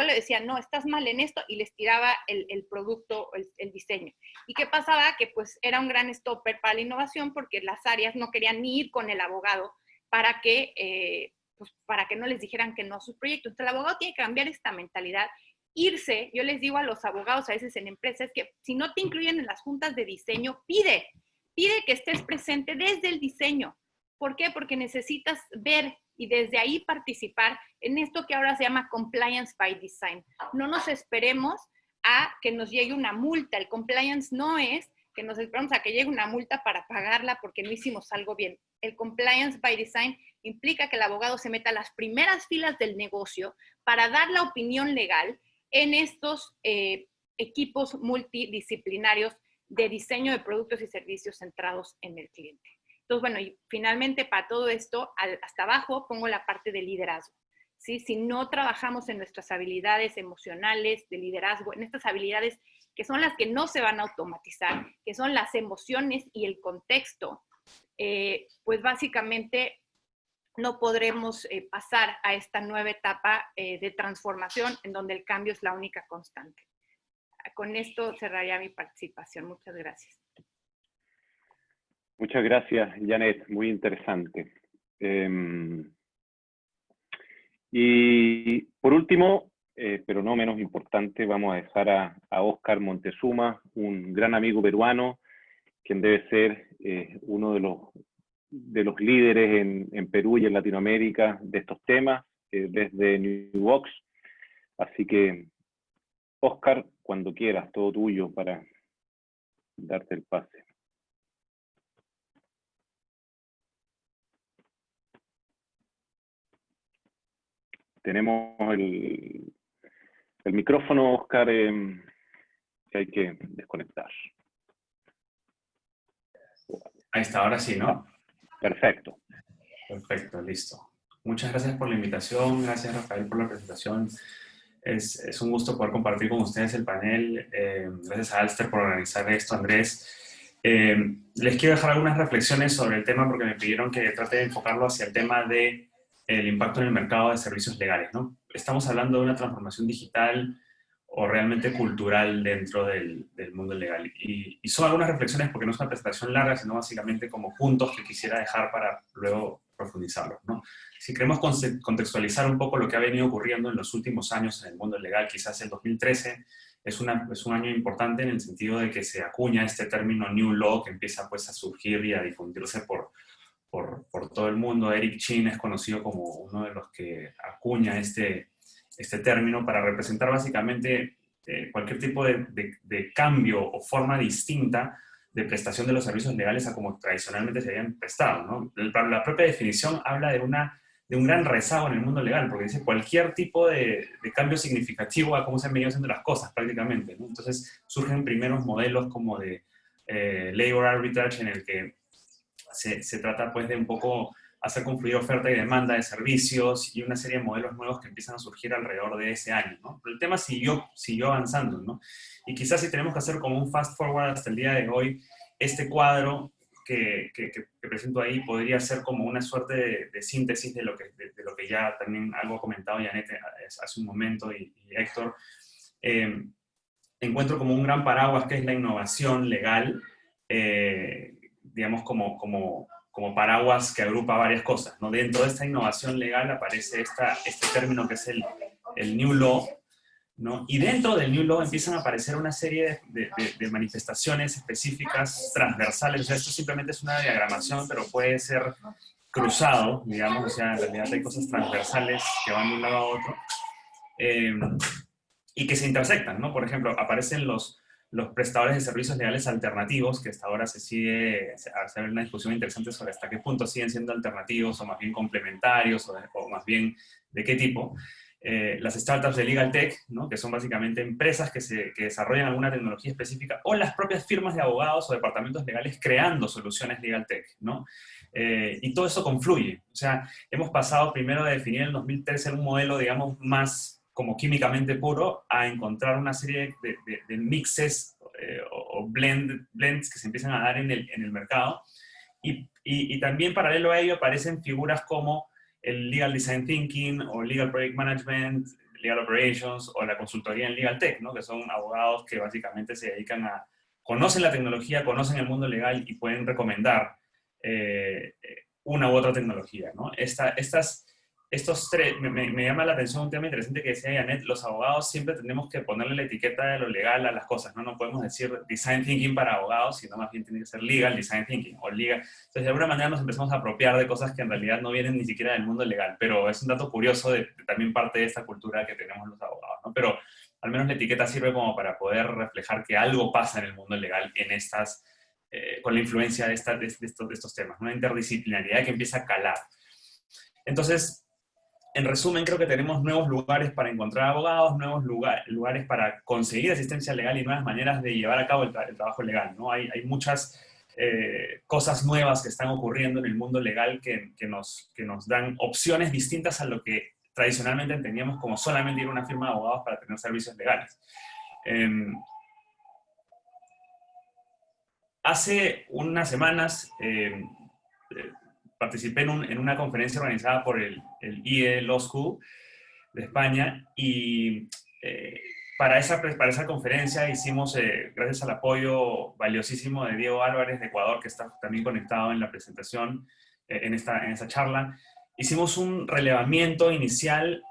le decía, no, estás mal en esto, y les tiraba el producto, el diseño. ¿Y qué pasaba? Que pues era un gran stopper para la innovación porque las áreas no querían ni ir con el abogado para que no les dijeran que no a sus proyectos. Entonces el abogado tiene que cambiar esta mentalidad, irse. Yo les digo a los abogados a veces en empresas que si no te incluyen en las juntas de diseño, pide que estés presente desde el diseño. ¿Por qué? Porque necesitas ver y desde ahí participar en esto que ahora se llama compliance by design. No nos esperemos a que nos llegue una multa. El compliance no es que nos esperamos a que llegue una multa para pagarla porque no hicimos algo bien. El compliance by design implica que el abogado se meta a las primeras filas del negocio para dar la opinión legal en estos equipos multidisciplinarios de diseño de productos y servicios centrados en el cliente. Entonces, bueno, y finalmente para todo esto, hasta abajo pongo la parte de liderazgo, ¿sí? Si no trabajamos en nuestras habilidades emocionales, de liderazgo, en estas habilidades que son las que no se van a automatizar, que son las emociones y el contexto, pues básicamente no podremos pasar a esta nueva etapa de transformación en donde el cambio es la única constante. Con esto cerraría mi participación. Muchas gracias. Muchas gracias, Janet. Muy interesante. Y por último, pero no menos importante, vamos a dejar a Óscar Montezuma, un gran amigo peruano quien debe ser uno de los líderes en Perú y en Latinoamérica de estos temas, desde Newbox. Así que, Oscar, cuando quieras, todo tuyo para darte el pase. Tenemos el micrófono, Oscar, que hay que desconectar. Ahí está, ahora sí, ¿no? Perfecto. Perfecto, listo. Muchas gracias por la invitación, gracias Rafael por la presentación. Es un gusto poder compartir con ustedes el panel. Gracias a Alster por organizar esto, Andrés. Les quiero dejar algunas reflexiones sobre el tema porque me pidieron que trate de enfocarlo hacia el tema del impacto en el mercado de servicios legales, ¿no? Estamos hablando de una transformación digital o realmente cultural dentro del mundo legal. Y son algunas reflexiones porque no es una presentación larga, sino básicamente como puntos que quisiera dejar para luego profundizarlos, ¿no? Si queremos contextualizar un poco lo que ha venido ocurriendo en los últimos años en el mundo legal, quizás el 2013 es un año importante en el sentido de que se acuña este término New Law que empieza pues a surgir y a difundirse por todo el mundo. Eric Chin es conocido como uno de los que acuña este término para representar básicamente cualquier tipo de cambio o forma distinta de prestación de los servicios legales a como tradicionalmente se habían prestado, ¿no? La propia definición habla de un gran rezago en el mundo legal, porque dice cualquier tipo de cambio significativo a cómo se han venido haciendo las cosas prácticamente, ¿no? Entonces surgen primeros modelos como de labor arbitrage en el que se trata pues de un poco hacer confluir oferta y demanda de servicios y una serie de modelos nuevos que empiezan a surgir alrededor de ese año, ¿no? Pero el tema siguió avanzando, ¿no? Y quizás si tenemos que hacer como un fast forward hasta el día de hoy, este cuadro que presento ahí podría ser como una suerte de síntesis de lo que ya también algo ha comentado Janet hace un momento y Héctor. Encuentro como un gran paraguas que es la innovación legal, digamos como paraguas que agrupa varias cosas, ¿no? Dentro de esta innovación legal aparece este término que es el New Law, ¿no? Y dentro del New Law empiezan a aparecer una serie de manifestaciones específicas, transversales. O sea, esto simplemente es una diagramación, pero puede ser cruzado, digamos. O sea, en realidad hay cosas transversales que van de un lado a otro y que se intersectan, ¿no? Por ejemplo, aparecen los prestadores de servicios legales alternativos, que hasta ahora se abre una discusión interesante sobre hasta qué punto siguen siendo alternativos o más bien complementarios o más bien de qué tipo. Las startups de Legal Tech, ¿no? Que son básicamente empresas que desarrollan alguna tecnología específica, o las propias firmas de abogados o departamentos legales creando soluciones Legal Tech, ¿no? Y todo eso confluye. O sea, hemos pasado primero de definir en el 2013 un modelo, digamos, más como químicamente puro, a encontrar una serie de mixes o blends que se empiezan a dar en el mercado. Y también paralelo a ello aparecen figuras como el Legal Design Thinking o Legal Project Management, Legal Operations o la consultoría en Legal Tech, ¿no? Que son abogados que básicamente se dedican conocen la tecnología, conocen el mundo legal y pueden recomendar una u otra tecnología, ¿no? Estos tres, me llama la atención un tema interesante que decía Janet, los abogados siempre tenemos que ponerle la etiqueta de lo legal a las cosas, ¿no? No podemos decir design thinking para abogados, sino más bien tiene que ser legal design thinking o legal. Entonces, de alguna manera nos empezamos a apropiar de cosas que en realidad no vienen ni siquiera del mundo legal, pero es un dato curioso de también parte de esta cultura que tenemos los abogados, ¿no? Pero al menos la etiqueta sirve como para poder reflejar que algo pasa en el mundo legal en con la influencia de estos temas, una interdisciplinaridad que empieza a calar. Entonces, en resumen, creo que tenemos nuevos lugares para encontrar abogados, nuevos lugares para conseguir asistencia legal y nuevas maneras de llevar a cabo el trabajo legal, ¿no? Hay muchas cosas nuevas que están ocurriendo en el mundo legal que nos dan opciones distintas a lo que tradicionalmente entendíamos como solamente ir a una firma de abogados para tener servicios legales. Hace unas semanas participé en una conferencia organizada por el IE Law School de España y para esa conferencia hicimos, gracias al apoyo valiosísimo de Diego Álvarez de Ecuador, que está también conectado en la presentación, en esta charla, hicimos un relevamiento inicial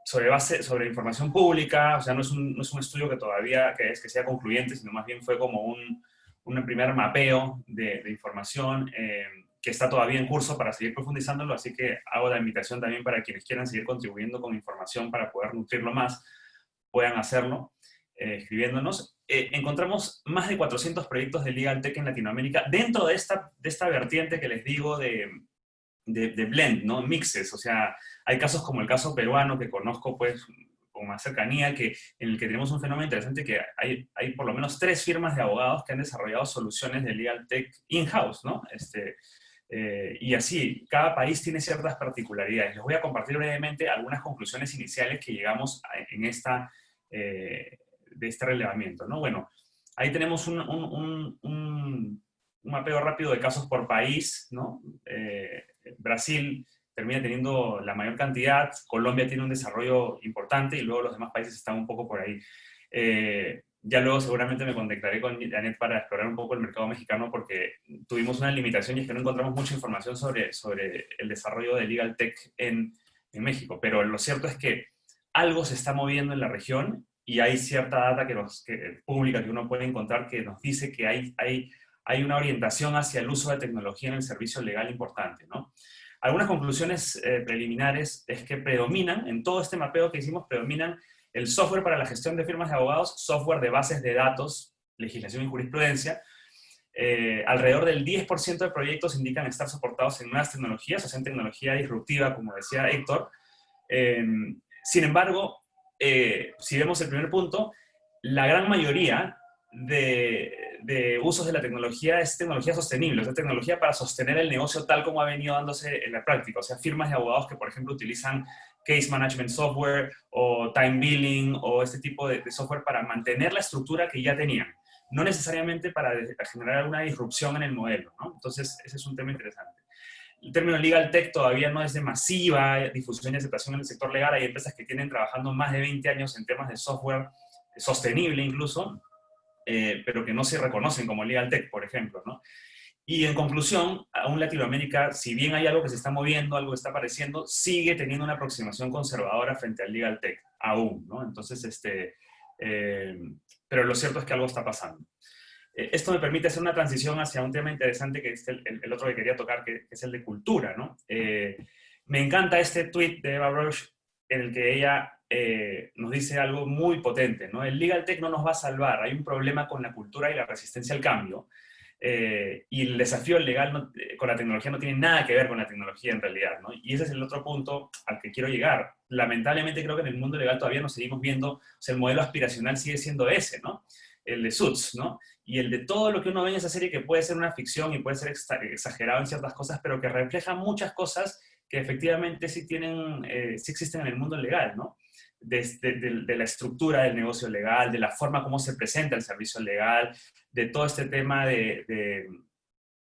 sobre información pública. O sea, no es un estudio que todavía que sea concluyente, sino más bien fue como un primer mapeo de información que está todavía en curso para seguir profundizándolo, así que hago la invitación también para quienes quieran seguir contribuyendo con información para poder nutrirlo más, puedan hacerlo escribiéndonos. Encontramos más de 400 proyectos de Legal Tech en Latinoamérica dentro de esta vertiente que les digo de blend, ¿no? Mixes, o sea, hay casos como el caso peruano que conozco pues con más cercanía, en el que tenemos un fenómeno interesante que hay por lo menos 3 firmas de abogados que han desarrollado soluciones de Legal Tech in-house, ¿no? Y así, cada país tiene ciertas particularidades. Les voy a compartir brevemente algunas conclusiones iniciales que llegamos de este relevamiento, ¿no? Bueno, ahí tenemos un mapeo rápido de casos por país, ¿no? Brasil termina teniendo la mayor cantidad, Colombia tiene un desarrollo importante y luego los demás países están un poco por ahí. Ya luego seguramente me contactaré con Janet para explorar un poco el mercado mexicano porque tuvimos una limitación y es que no encontramos mucha información sobre el desarrollo de Legal Tech en México. Pero lo cierto es que algo se está moviendo en la región y hay cierta data pública que uno puede encontrar que nos dice que hay una orientación hacia el uso de tecnología en el servicio legal importante, ¿no? Algunas conclusiones preliminares es que predominan, en todo este mapeo que hicimos, predominan el software para la gestión de firmas de abogados, software de bases de datos, legislación y jurisprudencia. Alrededor del 10% de proyectos indican estar soportados en nuevas tecnologías, o sea, en tecnología disruptiva, como decía Héctor. Sin embargo, si vemos el primer punto, la gran mayoría de usos de la tecnología es tecnología sostenible, es tecnología para sostener el negocio tal como ha venido dándose en la práctica. O sea, firmas de abogados que, por ejemplo, utilizan case management software o time billing o este tipo de software para mantener la estructura que ya tenían, no necesariamente para generar alguna disrupción en el modelo, ¿no? Entonces, ese es un tema interesante. El término Legal Tech todavía no es de masiva difusión y aceptación en el sector legal. Hay empresas que tienen trabajando más de 20 años en temas de software sostenible incluso, pero que no se reconocen como Legal Tech, por ejemplo, ¿no? Y en conclusión, aún Latinoamérica, si bien hay algo que se está moviendo, algo que está apareciendo, sigue teniendo una aproximación conservadora frente al Legal Tech, aún, ¿no? Entonces, pero lo cierto es que algo está pasando. Esto me permite hacer una transición hacia un tema interesante que es el otro que quería tocar, que es el de cultura, ¿no? Me encanta este tweet de Eva Roche en el que ella nos dice algo muy potente, ¿no? El Legal Tech no nos va a salvar, hay un problema con la cultura y la resistencia al cambio, y el desafío legal con la tecnología no tiene nada que ver con la tecnología en realidad, ¿no? Y ese es el otro punto al que quiero llegar. Lamentablemente creo que en el mundo legal todavía nos seguimos viendo, o sea, el modelo aspiracional sigue siendo ese, ¿no? El de Suits, ¿no? Y el de todo lo que uno ve en esa serie que puede ser una ficción y puede ser exagerado en ciertas cosas, pero que refleja muchas cosas que efectivamente sí existen en el mundo legal, ¿no? De la estructura del negocio legal, de la forma como se presenta el servicio legal, de todo este tema de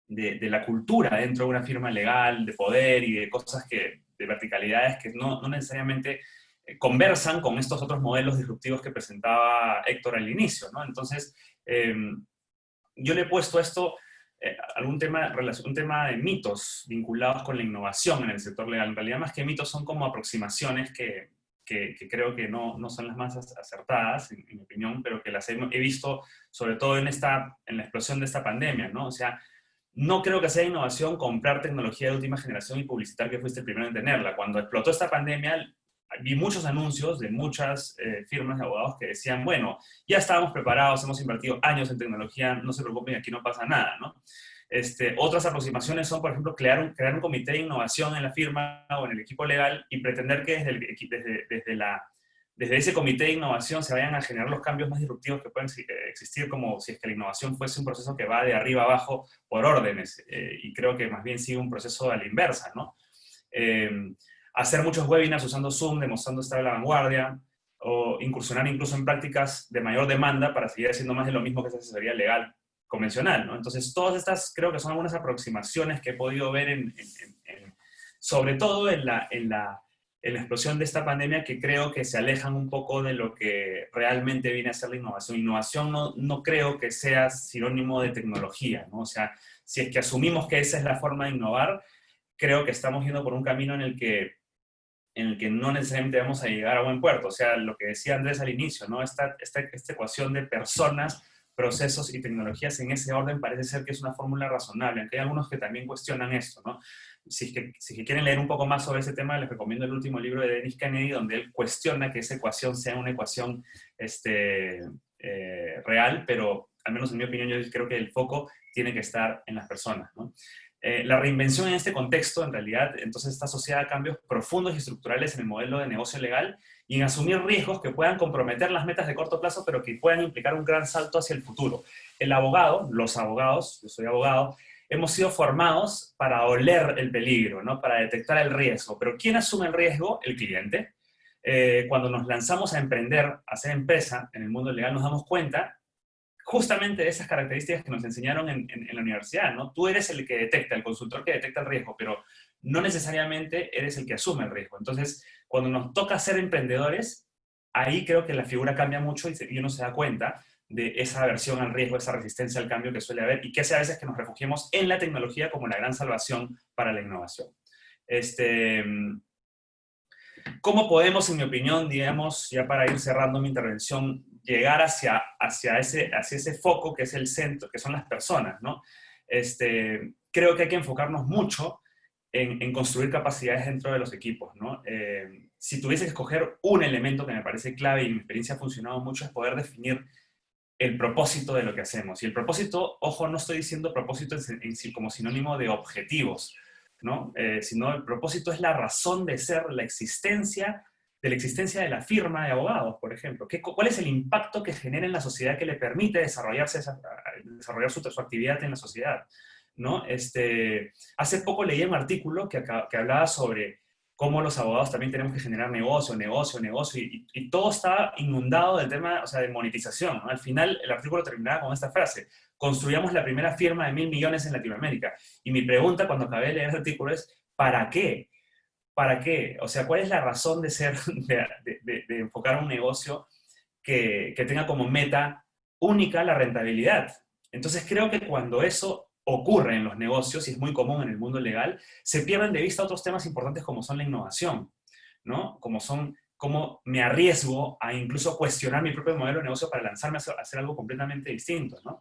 la cultura dentro de una firma legal, de poder y de cosas de verticalidades que no necesariamente conversan con estos otros modelos disruptivos que presentaba Héctor al inicio, ¿no? Entonces, yo le he puesto esto un tema de mitos vinculados con la innovación en el sector legal. En realidad, más que mitos, son como aproximaciones que creo que no son las más acertadas, en mi opinión, pero que las he visto sobre todo en la explosión de esta pandemia, ¿no? O sea, no creo que sea innovación comprar tecnología de última generación y publicitar que fuiste el primero en tenerla. Cuando explotó esta pandemia, vi muchos anuncios de muchas firmas de abogados que decían, bueno, ya estábamos preparados, hemos invertido años en tecnología, no se preocupen, aquí no pasa nada, ¿no? Otras aproximaciones son, por ejemplo, crear un comité de innovación en la firma o en el equipo legal y pretender que desde ese comité de innovación se vayan a generar los cambios más disruptivos que pueden existir, como si es que la innovación fuese un proceso que va de arriba abajo por órdenes, y creo que más bien sigue un proceso a la inversa, ¿no? Hacer muchos webinars usando Zoom, demostrando estar a la vanguardia, o incursionar incluso en prácticas de mayor demanda para seguir haciendo más de lo mismo que esa asesoría legal convencional, ¿no? Entonces, todas estas creo que son algunas aproximaciones que he podido ver sobre todo en la explosión de esta pandemia, que creo que se alejan un poco de lo que realmente viene a ser la innovación. Innovación no creo que sea sinónimo de tecnología, ¿no? O sea, si es que asumimos que esa es la forma de innovar, creo que estamos yendo por un camino en el que no necesariamente vamos a llegar a buen puerto. O sea, lo que decía Andrés al inicio, ¿no? Esta ecuación de personas procesos y tecnologías en ese orden parece ser que es una fórmula razonable, aunque hay algunos que también cuestionan esto, ¿no? Si es que quieren leer un poco más sobre ese tema, les recomiendo el último libro de Dennis Kennedy, donde él cuestiona que esa ecuación sea una ecuación real, pero al menos en mi opinión yo creo que el foco tiene que estar en las personas, ¿no? La reinvención en este contexto, en realidad, entonces está asociada a cambios profundos y estructurales en el modelo de negocio legal y en asumir riesgos que puedan comprometer las metas de corto plazo, pero que puedan implicar un gran salto hacia el futuro. El abogado, los abogados, yo soy abogado, hemos sido formados para oler el peligro, ¿no? Para detectar el riesgo. Pero ¿quién asume el riesgo? El cliente. Cuando nos lanzamos a emprender, a hacer empresa en el mundo legal, nos damos cuenta justamente de esas características que nos enseñaron en la universidad, ¿no? Tú eres el que detecta, el consultor que detecta el riesgo, pero no necesariamente eres el que asume el riesgo. Entonces, cuando nos toca ser emprendedores, ahí creo que la figura cambia mucho y uno se da cuenta de esa aversión al riesgo, esa resistencia al cambio que suele haber y que hace a veces que nos refugiemos en la tecnología como la gran salvación para la innovación. ¿Cómo podemos, en mi opinión, digamos, ya para ir cerrando mi intervención, llegar hacia ese foco que es el centro, que son las personas, ¿no? Creo que hay que enfocarnos mucho en construir capacidades dentro de los equipos, ¿no? Si tuviese que escoger un elemento que me parece clave y en mi experiencia ha funcionado mucho es poder definir el propósito de lo que hacemos. Y el propósito, ojo, no estoy diciendo propósito en sí como sinónimo de objetivos, ¿no? Sino el propósito es la razón de ser, la existencia de la firma de abogados, por ejemplo. ¿Cuál es el impacto que genera en la sociedad que le permite desarrollar su actividad en la sociedad? ¿No? Hace poco leí un artículo que hablaba sobre cómo los abogados también tenemos que generar negocio, y todo está inundado del tema, o sea, de monetización, ¿no? Al final, el artículo terminaba con esta frase: construyamos la primera firma de 1.000 millones en Latinoamérica. Y mi pregunta cuando acabé de leer el artículo es, ¿para qué? ¿Para qué? O sea, ¿cuál es la razón de ser, de enfocar un negocio que tenga como meta única la rentabilidad? Entonces creo que cuando eso ocurre en los negocios, y es muy común en el mundo legal, se pierden de vista otros temas importantes como son la innovación, ¿no? Como son cómo me arriesgo a incluso cuestionar mi propio modelo de negocio para lanzarme a hacer algo completamente distinto, ¿no?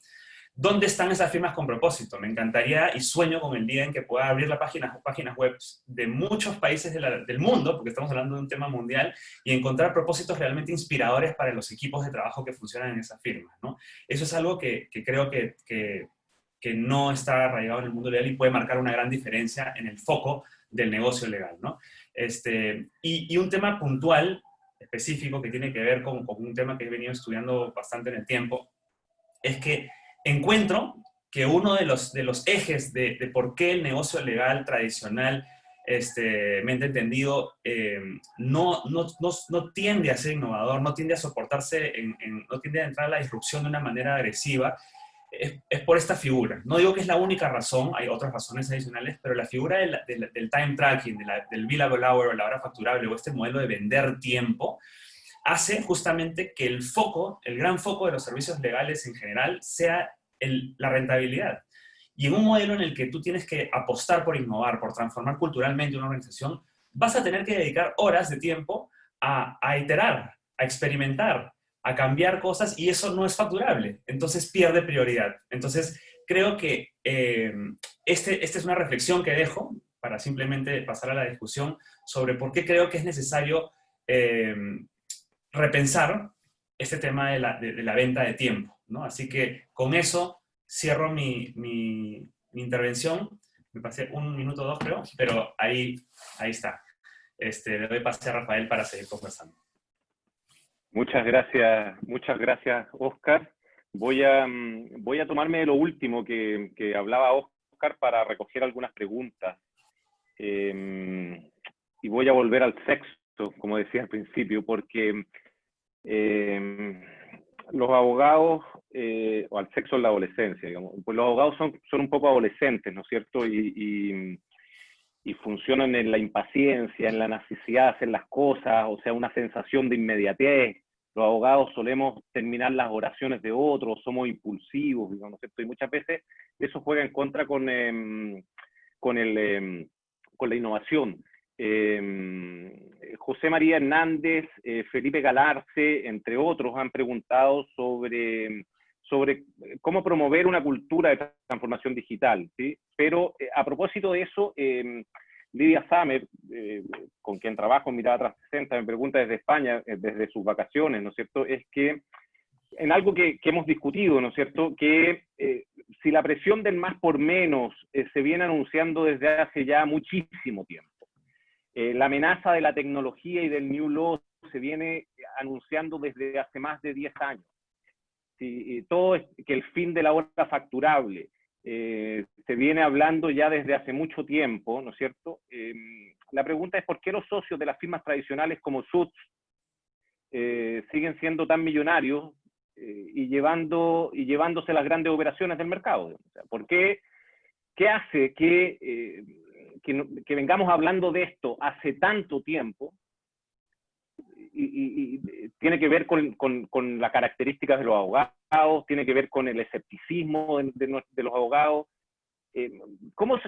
¿Dónde están esas firmas con propósito? Me encantaría y sueño con el día en que pueda abrir páginas web de muchos países del mundo, porque estamos hablando de un tema mundial, y encontrar propósitos realmente inspiradores para los equipos de trabajo que funcionan en esas firmas, ¿no? Eso es algo que creo que no está arraigado en el mundo legal y puede marcar una gran diferencia en el foco del negocio legal, ¿no? Y un tema puntual, específico, que tiene que ver con un tema que he venido estudiando bastante en el tiempo, es que encuentro que uno de los ejes de por qué el negocio legal tradicional, mente entendido, no tiende a ser innovador, no tiende a soportarse, no tiende a entrar a la disrupción de una manera agresiva, es por esta figura. No digo que es la única razón, hay otras razones adicionales, pero la figura del time tracking, del billable hour o la hora facturable, o este modelo de vender tiempo, hace justamente que el gran foco de los servicios legales en general sea la rentabilidad. Y en un modelo en el que tú tienes que apostar por innovar, por transformar culturalmente una organización, vas a tener que dedicar horas de tiempo a iterar, a experimentar, a cambiar cosas, y eso no es facturable. Entonces pierde prioridad. Entonces creo que esta es una reflexión que dejo para simplemente pasar a la discusión sobre por qué creo que es necesario repensar este tema de la venta de tiempo, ¿no? Así que con eso cierro mi intervención. Me pasé 1 minuto o 2, creo, pero ahí está. Le doy pase a Rafael para seguir conversando. Muchas gracias, Oscar. Voy a tomarme lo último que hablaba Oscar para recoger algunas preguntas. Y voy a volver al sexo, como decía al principio, porque los abogados, o al sexo en la adolescencia, digamos, pues los abogados son un poco adolescentes, ¿no es cierto? Y funcionan en la impaciencia, en la necesidad de hacer las cosas, o sea, una sensación de inmediatez. Los abogados solemos terminar las oraciones de otros, somos impulsivos, digamos, ¿no es cierto? Y muchas veces eso juega en contra con la innovación. José María Hernández, Felipe Galarce, entre otros, han preguntado sobre sobre cómo promover una cultura de transformación digital, ¿sí? Pero a propósito de eso, Lidia Samer, con quien trabajo en Mirada 360, me pregunta desde España, desde sus vacaciones, ¿no es cierto?, es que en algo que hemos discutido, ¿no es cierto?, que si la presión del más por menos se viene anunciando desde hace ya muchísimo tiempo, la amenaza de la tecnología y del New Law se viene anunciando desde hace más de 10 años. Sí, todo es que el fin de la hora facturable se viene hablando ya desde hace mucho tiempo, ¿no es cierto? La pregunta es por qué los socios de las firmas tradicionales como Suits siguen siendo tan millonarios y llevándose las grandes operaciones del mercado. O sea, ¿por qué? ¿Qué hace que vengamos hablando de esto hace tanto tiempo? Y tiene que ver con las características de los abogados, tiene que ver con el escepticismo de los abogados. ¿Cómo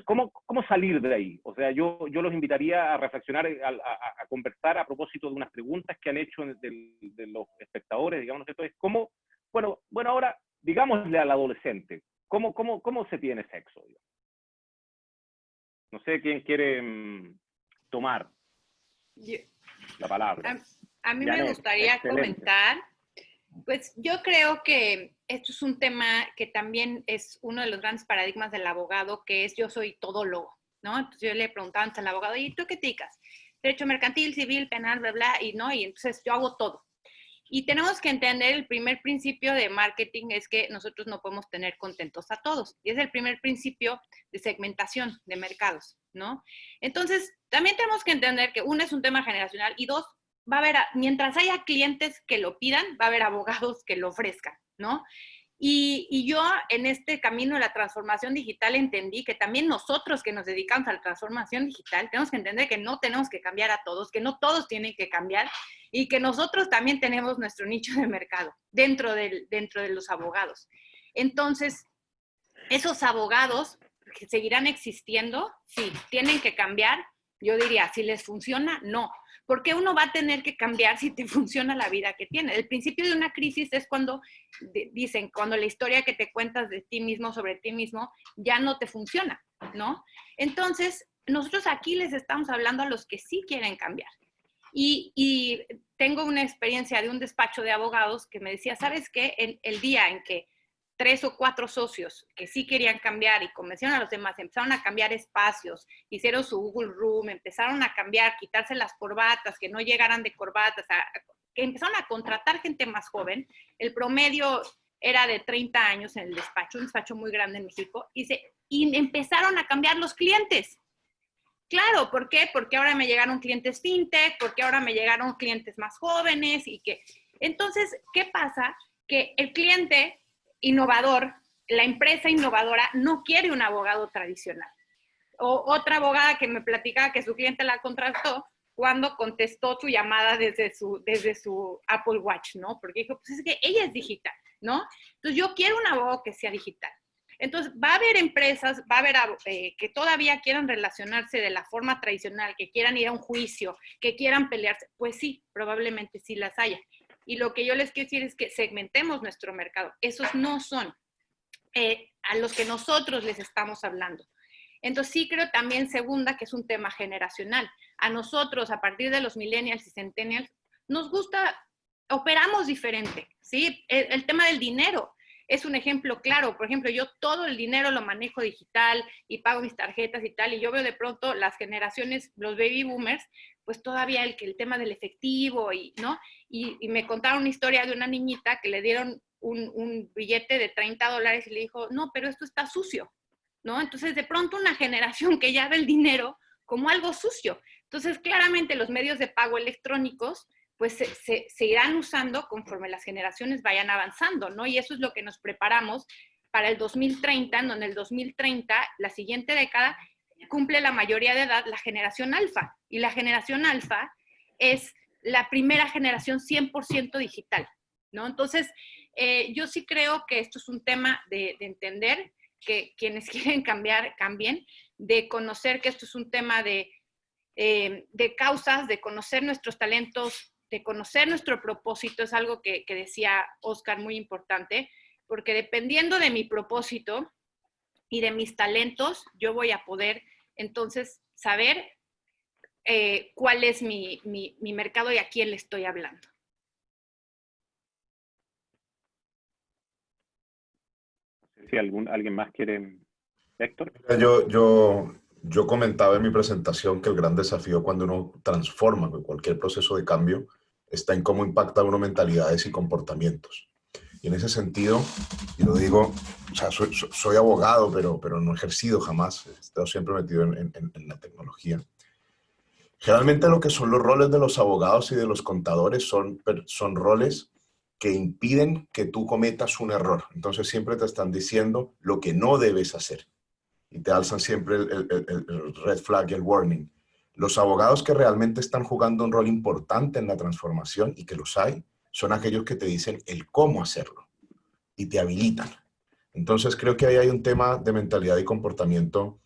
salir de ahí? O sea, yo los invitaría a reflexionar, a conversar a propósito de unas preguntas que han hecho de los espectadores, digamos, ¿no? Es cómo, bueno, ahora, digámosle al adolescente, ¿cómo se tiene sexo? No sé quién quiere tomar la palabra. A mí me gustaría comentar, pues yo creo que esto es un tema que también es uno de los grandes paradigmas del abogado, que es yo soy todólogo, ¿no? Entonces yo le preguntaba antes al abogado, ¿y tú qué te dedicas? Derecho mercantil, civil, penal, bla, bla, y entonces yo hago todo. Y tenemos que entender el primer principio de marketing es que nosotros no podemos tener contentos a todos. Y es el primer principio de segmentación de mercados, ¿no? Entonces, también tenemos que entender que uno es un tema generacional y dos, va a haber, mientras haya clientes que lo pidan, va a haber abogados que lo ofrezcan, ¿no? Y yo en este camino de la transformación digital entendí que también nosotros que nos dedicamos a la transformación digital tenemos que entender que no tenemos que cambiar a todos, que no todos tienen que cambiar y que nosotros también tenemos nuestro nicho de mercado dentro de los abogados. Entonces, esos abogados que seguirán existiendo, sí, tienen que cambiar. Yo diría, si les funciona, no. Porque uno va a tener que cambiar si te funciona la vida que tiene. El principio de una crisis es cuando dicen, cuando la historia que te cuentas de ti mismo, sobre ti mismo, ya no te funciona, ¿no? Entonces, nosotros aquí les estamos hablando a los que sí quieren cambiar. Y tengo una experiencia de un despacho de abogados que me decía, ¿sabes qué? El día en que 3 o 4 socios que sí querían cambiar y convencieron a los demás, empezaron a cambiar espacios, hicieron su Google Room, empezaron a cambiar, quitarse las corbatas, que no llegaran de corbatas, que empezaron a contratar gente más joven. El promedio era de 30 años en el despacho, un despacho muy grande en México, y empezaron a cambiar los clientes. Claro, ¿por qué? Porque ahora me llegaron clientes fintech, porque ahora me llegaron clientes más jóvenes entonces, ¿qué pasa? Que el cliente innovador, la empresa innovadora no quiere un abogado tradicional. O otra abogada que me platicaba que su cliente la contrató cuando contestó su llamada desde su Apple Watch, ¿no? Porque dijo, pues es que ella es digital, ¿no? Entonces yo quiero un abogado que sea digital. Entonces va a haber empresas, va a haber que todavía quieran relacionarse de la forma tradicional, que quieran ir a un juicio, que quieran pelearse. Pues sí, probablemente sí las haya. Y lo que yo les quiero decir es que segmentemos nuestro mercado. Esos no son a los que nosotros les estamos hablando. Entonces sí creo también, segunda, que es un tema generacional. A nosotros, a partir de los millennials y centennials, nos gusta, operamos diferente, ¿sí? El tema del dinero es un ejemplo claro. Por ejemplo, yo todo el dinero lo manejo digital y pago mis tarjetas y tal, y yo veo de pronto las generaciones, los baby boomers, pues todavía el tema del efectivo, ¿no? Y me contaron una historia de una niñita que le dieron un billete de $30 y le dijo, no, pero esto está sucio, ¿no? Entonces, de pronto una generación que ya ve el dinero como algo sucio. Entonces, claramente los medios de pago electrónicos pues se irán usando conforme las generaciones vayan avanzando, ¿no? Y eso es lo que nos preparamos para el 2030, en donde el 2030, la siguiente década, cumple la mayoría de edad la generación alfa. Y la generación alfa es la primera generación 100% digital, ¿no? Entonces, yo sí creo que esto es un tema de entender que quienes quieren cambiar, cambien, de conocer que esto es un tema de causas, de conocer nuestros talentos, de conocer nuestro propósito, es algo que decía Oscar muy importante, porque dependiendo de mi propósito y de mis talentos, yo voy a poder entonces saber cuál es mi mercado y a quién le estoy hablando. Si alguien más quiere, Héctor. Yo comentaba en mi presentación que el gran desafío cuando uno transforma cualquier proceso de cambio está en cómo impacta uno mentalidades y comportamientos. Y en ese sentido, y lo digo, o sea, soy abogado, pero no he ejercido jamás, he estado siempre metido en la tecnología. Generalmente lo que son los roles de los abogados y de los contadores son roles que impiden que tú cometas un error. Entonces siempre te están diciendo lo que no debes hacer. Y te alzan siempre el red flag y el warning. Los abogados que realmente están jugando un rol importante en la transformación, y que los hay, son aquellos que te dicen el cómo hacerlo y te habilitan. Entonces creo que ahí hay un tema de mentalidad y comportamiento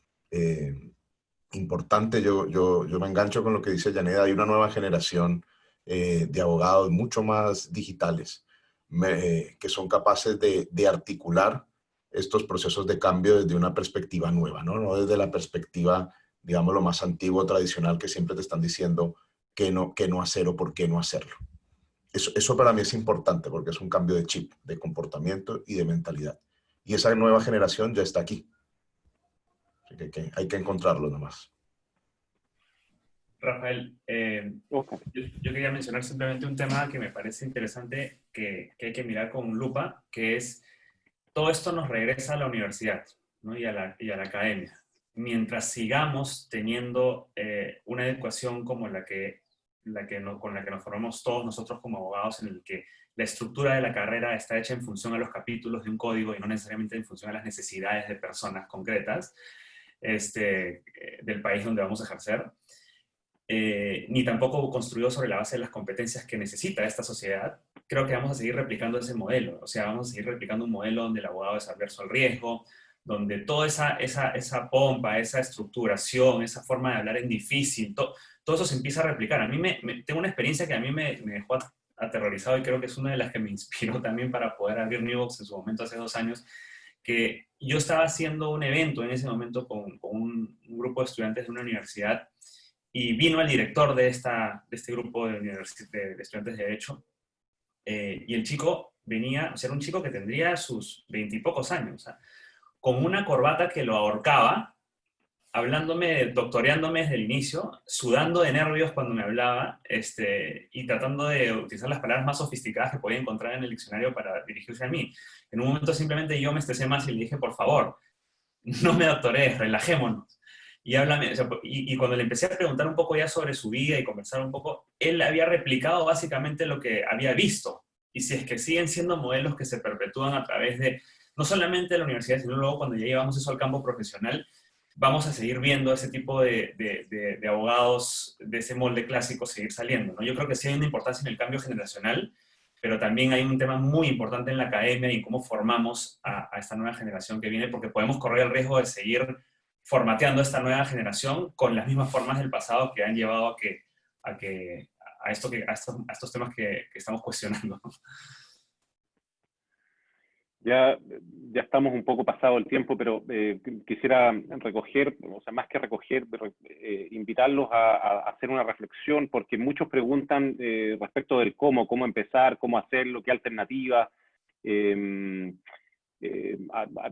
importante. Yo me engancho con lo que dice Yaneda. Hay una nueva generación de abogados mucho más digitales que son capaces de articular estos procesos de cambio desde una perspectiva nueva, ¿no? Desde la perspectiva, digamos, lo más antiguo, tradicional, que siempre te están diciendo qué no hacer o por qué no hacerlo. Eso para mí es importante porque es un cambio de chip, de comportamiento y de mentalidad. Y esa nueva generación ya está aquí. Así que hay que encontrarlo nomás. Rafael, yo quería mencionar simplemente un tema que me parece interesante que hay que mirar con lupa, que es todo esto nos regresa a la universidad, ¿no? y a la academia. Mientras sigamos teniendo una educación como con la que nos formamos todos nosotros como abogados, en el que la estructura de la carrera está hecha en función a los capítulos de un código y no necesariamente en función a las necesidades de personas concretas del país donde vamos a ejercer, ni tampoco construido sobre la base de las competencias que necesita esta sociedad, creo que vamos a seguir replicando ese modelo. O sea, vamos a seguir replicando un modelo donde el abogado es adverso al riesgo, donde toda esa pompa, esa estructuración, esa forma de hablar en difícil, todo eso se empieza a replicar. A mí tengo una experiencia que a mí me dejó aterrorizado y creo que es una de las que me inspiró también para poder abrir Newbox en su momento hace 2 años, que yo estaba haciendo un evento en ese momento con un grupo de estudiantes de una universidad y vino el director de este grupo de estudiantes de Derecho y el chico venía, o sea, era un chico que tendría sus 20 y pocos años, o sea, con una corbata que lo ahorcaba, doctoreándome desde el inicio, sudando de nervios cuando me hablaba, y tratando de utilizar las palabras más sofisticadas que podía encontrar en el diccionario para dirigirse a mí. En un momento simplemente yo me estresé más y le dije, por favor, no me doctorees, relajémonos. Y háblame, o sea, y cuando le empecé a preguntar un poco ya sobre su vida y conversar un poco, él había replicado básicamente lo que había visto. Y si es que siguen siendo modelos que se perpetúan a través de, no solamente de la universidad, sino luego cuando ya llevamos eso al campo profesional, vamos a seguir viendo ese tipo de abogados de ese molde clásico seguir saliendo, ¿no? Yo creo que sí hay una importancia en el cambio generacional, pero también hay un tema muy importante en la academia y cómo formamos a esta nueva generación que viene, porque podemos correr el riesgo de seguir formateando esta nueva generación con las mismas formas del pasado que han llevado a estos temas que estamos cuestionando. Ya estamos un poco pasado el tiempo, pero quisiera recoger, o sea, más que recoger, invitarlos a hacer una reflexión, porque muchos preguntan respecto del cómo empezar, cómo hacerlo, qué alternativas.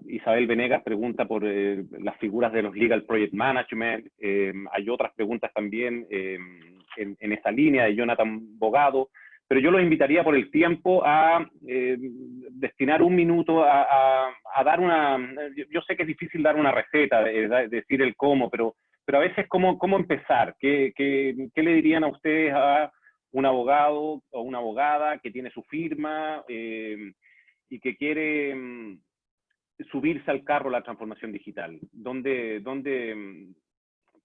Isabel Venegas pregunta por las figuras de los Legal Project Management. Hay otras preguntas también en esa línea de Jonathan Bogado. Pero yo los invitaría por el tiempo a destinar un minuto a dar una... Yo sé que es difícil dar una receta, decir el cómo, pero a veces cómo empezar. ¿Qué le dirían a ustedes a un abogado o una abogada que tiene su firma y que quiere subirse al carro la transformación digital?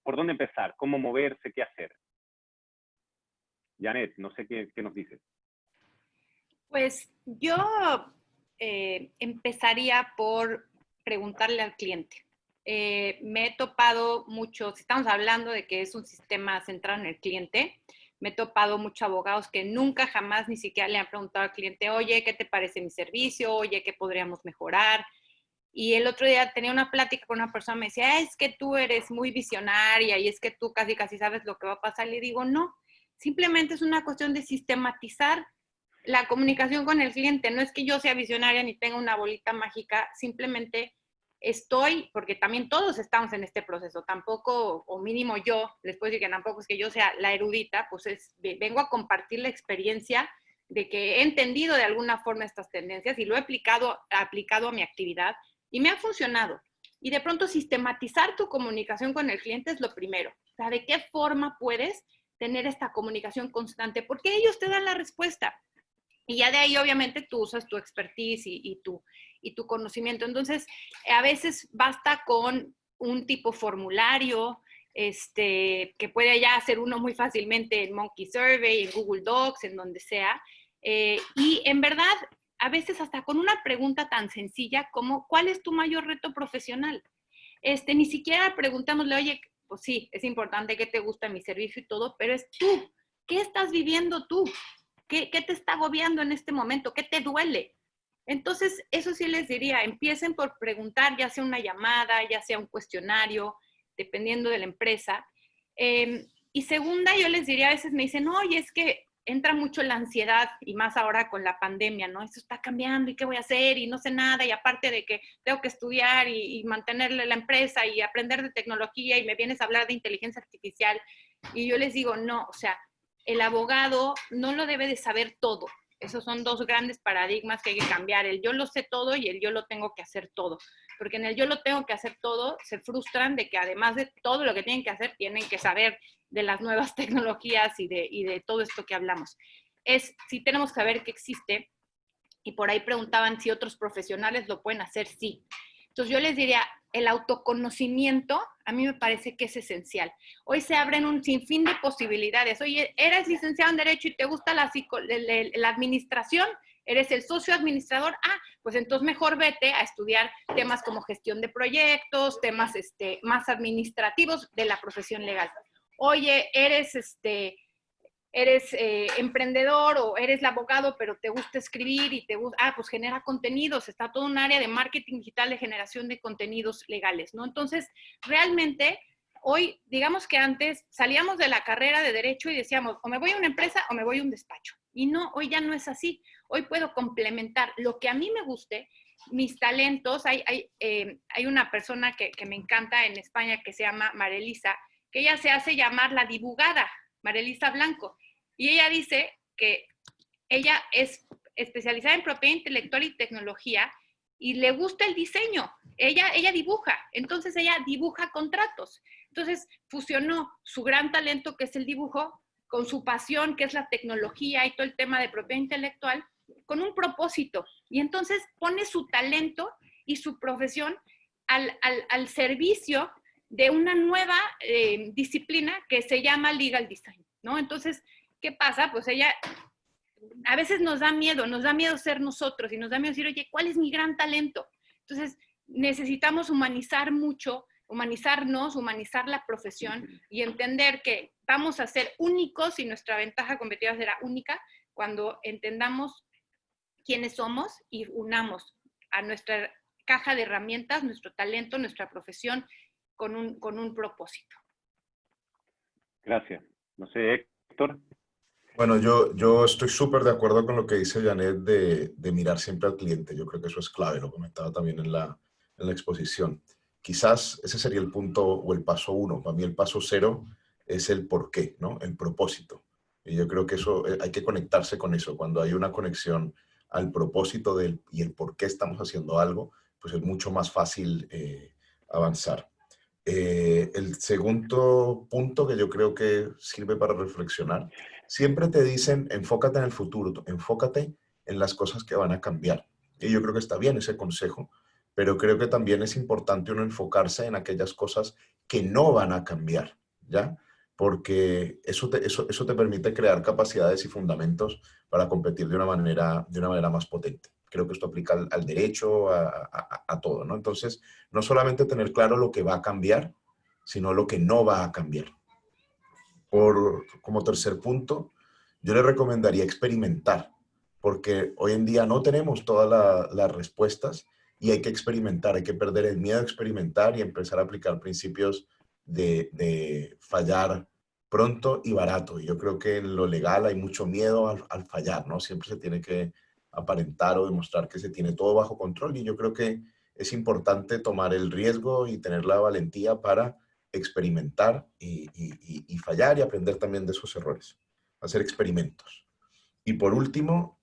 ¿Por dónde empezar? ¿Cómo moverse? ¿Qué hacer? Janet, no sé qué nos dices. Pues yo empezaría por preguntarle al cliente. Me he topado mucho, si estamos hablando de que es un sistema centrado en el cliente, me he topado muchos abogados que nunca jamás ni siquiera le han preguntado al cliente, oye, ¿qué te parece mi servicio? Oye, ¿qué podríamos mejorar? Y el otro día tenía una plática con una persona, me decía, es que tú eres muy visionaria y es que tú casi sabes lo que va a pasar. Le digo, no, simplemente es una cuestión de sistematizar la comunicación con el cliente. No es que yo sea visionaria ni tenga una bolita mágica, simplemente estoy, porque también todos estamos en este proceso, tampoco, o mínimo yo, les puedo decir que tampoco es que yo sea la erudita, pues vengo a compartir la experiencia de que he entendido de alguna forma estas tendencias y lo he aplicado a mi actividad y me ha funcionado. Y de pronto sistematizar tu comunicación con el cliente es lo primero. O sea, ¿de qué forma puedes tener esta comunicación constante? Porque ellos te dan la respuesta. Y ya de ahí, obviamente, tú usas tu expertise y tu conocimiento. Entonces, a veces basta con un tipo formulario, que puede ya hacer uno muy fácilmente en Monkey Survey, en Google Docs, en donde sea. Y en verdad, a veces hasta con una pregunta tan sencilla como, ¿cuál es tu mayor reto profesional? Ni siquiera preguntámosle, oye, pues sí, es importante que te gusta mi servicio y todo, pero es tú. ¿Qué estás viviendo tú? ¿Qué te está agobiando en este momento? ¿Qué te duele? Entonces, eso sí les diría, empiecen por preguntar, ya sea una llamada, ya sea un cuestionario, dependiendo de la empresa. Y segunda, yo les diría, a veces me dicen, oye, es que entra mucho la ansiedad, y más ahora con la pandemia, ¿no? Esto está cambiando, ¿y qué voy a hacer? Y no sé nada, y aparte de que tengo que estudiar y mantenerle la empresa y aprender de tecnología, y me vienes a hablar de inteligencia artificial. Y yo les digo, no, o sea, el abogado no lo debe de saber todo. Esos son dos grandes paradigmas que hay que cambiar, el yo lo sé todo y el yo lo tengo que hacer todo. Porque en el yo lo tengo que hacer todo, se frustran de que además de todo lo que tienen que hacer, tienen que saber de las nuevas tecnologías y de todo esto que hablamos. Sí tenemos que saber que existe, y por ahí preguntaban si otros profesionales lo pueden hacer, sí. Entonces yo les diría, el autoconocimiento a mí me parece que es esencial. Hoy se abren un sinfín de posibilidades. Oye, eres licenciado en Derecho y te gusta la administración, eres el socio administrador, pues entonces mejor vete a estudiar temas como gestión de proyectos, temas más administrativos de la profesión legal. Oye, eres emprendedor o eres el abogado, pero te gusta escribir y te gusta, pues genera contenidos, está todo un área de marketing digital de generación de contenidos legales, ¿no? Entonces, realmente, hoy, digamos que antes salíamos de la carrera de Derecho y decíamos, o me voy a una empresa o me voy a un despacho. Y no, hoy ya no es así. Hoy puedo complementar lo que a mí me guste, mis talentos. Hay una persona que me encanta en España que se llama Marelisa, que ella se hace llamar la divulgada, Marelisa Blanco. Y ella dice que ella es especializada en propiedad intelectual y tecnología y le gusta el diseño. Ella dibuja, entonces ella dibuja contratos. Entonces fusionó su gran talento, que es el dibujo, con su pasión, que es la tecnología y todo el tema de propiedad intelectual, con un propósito. Y entonces pone su talento y su profesión al servicio de una nueva disciplina que se llama legal design, ¿no? Entonces, ¿qué pasa? Pues ella, a veces nos da miedo ser nosotros y nos da miedo decir, oye, ¿cuál es mi gran talento? Entonces, necesitamos humanizar mucho, humanizarnos, humanizar la profesión y entender que vamos a ser únicos y nuestra ventaja competitiva será única cuando entendamos quiénes somos y unamos a nuestra caja de herramientas, nuestro talento, nuestra profesión, con un propósito. Gracias. No sé, Héctor. Bueno, yo estoy súper de acuerdo con lo que dice Janet de mirar siempre al cliente. Yo creo que eso es clave, lo comentaba también en la exposición. Quizás ese sería el punto o el paso 1. Para mí el paso 0 es el por qué, ¿no? El propósito. Y yo creo que eso hay que conectarse con eso. Cuando hay una conexión al propósito y el por qué estamos haciendo algo, pues es mucho más fácil avanzar. El segundo punto que yo creo que sirve para reflexionar, siempre te dicen enfócate en el futuro, enfócate en las cosas que van a cambiar. Y yo creo que está bien ese consejo, pero creo que también es importante uno enfocarse en aquellas cosas que no van a cambiar, ¿ya? Porque eso te permite crear capacidades y fundamentos para competir de una manera más potente. Creo que esto aplica al derecho, a todo, ¿no? Entonces, no solamente tener claro lo que va a cambiar, sino lo que no va a cambiar. Como tercer punto, yo le recomendaría experimentar, porque hoy en día no tenemos todas las respuestas y hay que experimentar, hay que perder el miedo a experimentar y empezar a aplicar principios de fallar pronto y barato. Y yo creo que en lo legal hay mucho miedo al fallar, ¿no? Siempre se tiene que aparentar o demostrar que se tiene todo bajo control, y yo creo que es importante tomar el riesgo y tener la valentía para experimentar y fallar y aprender también de esos errores, hacer experimentos. Y por último,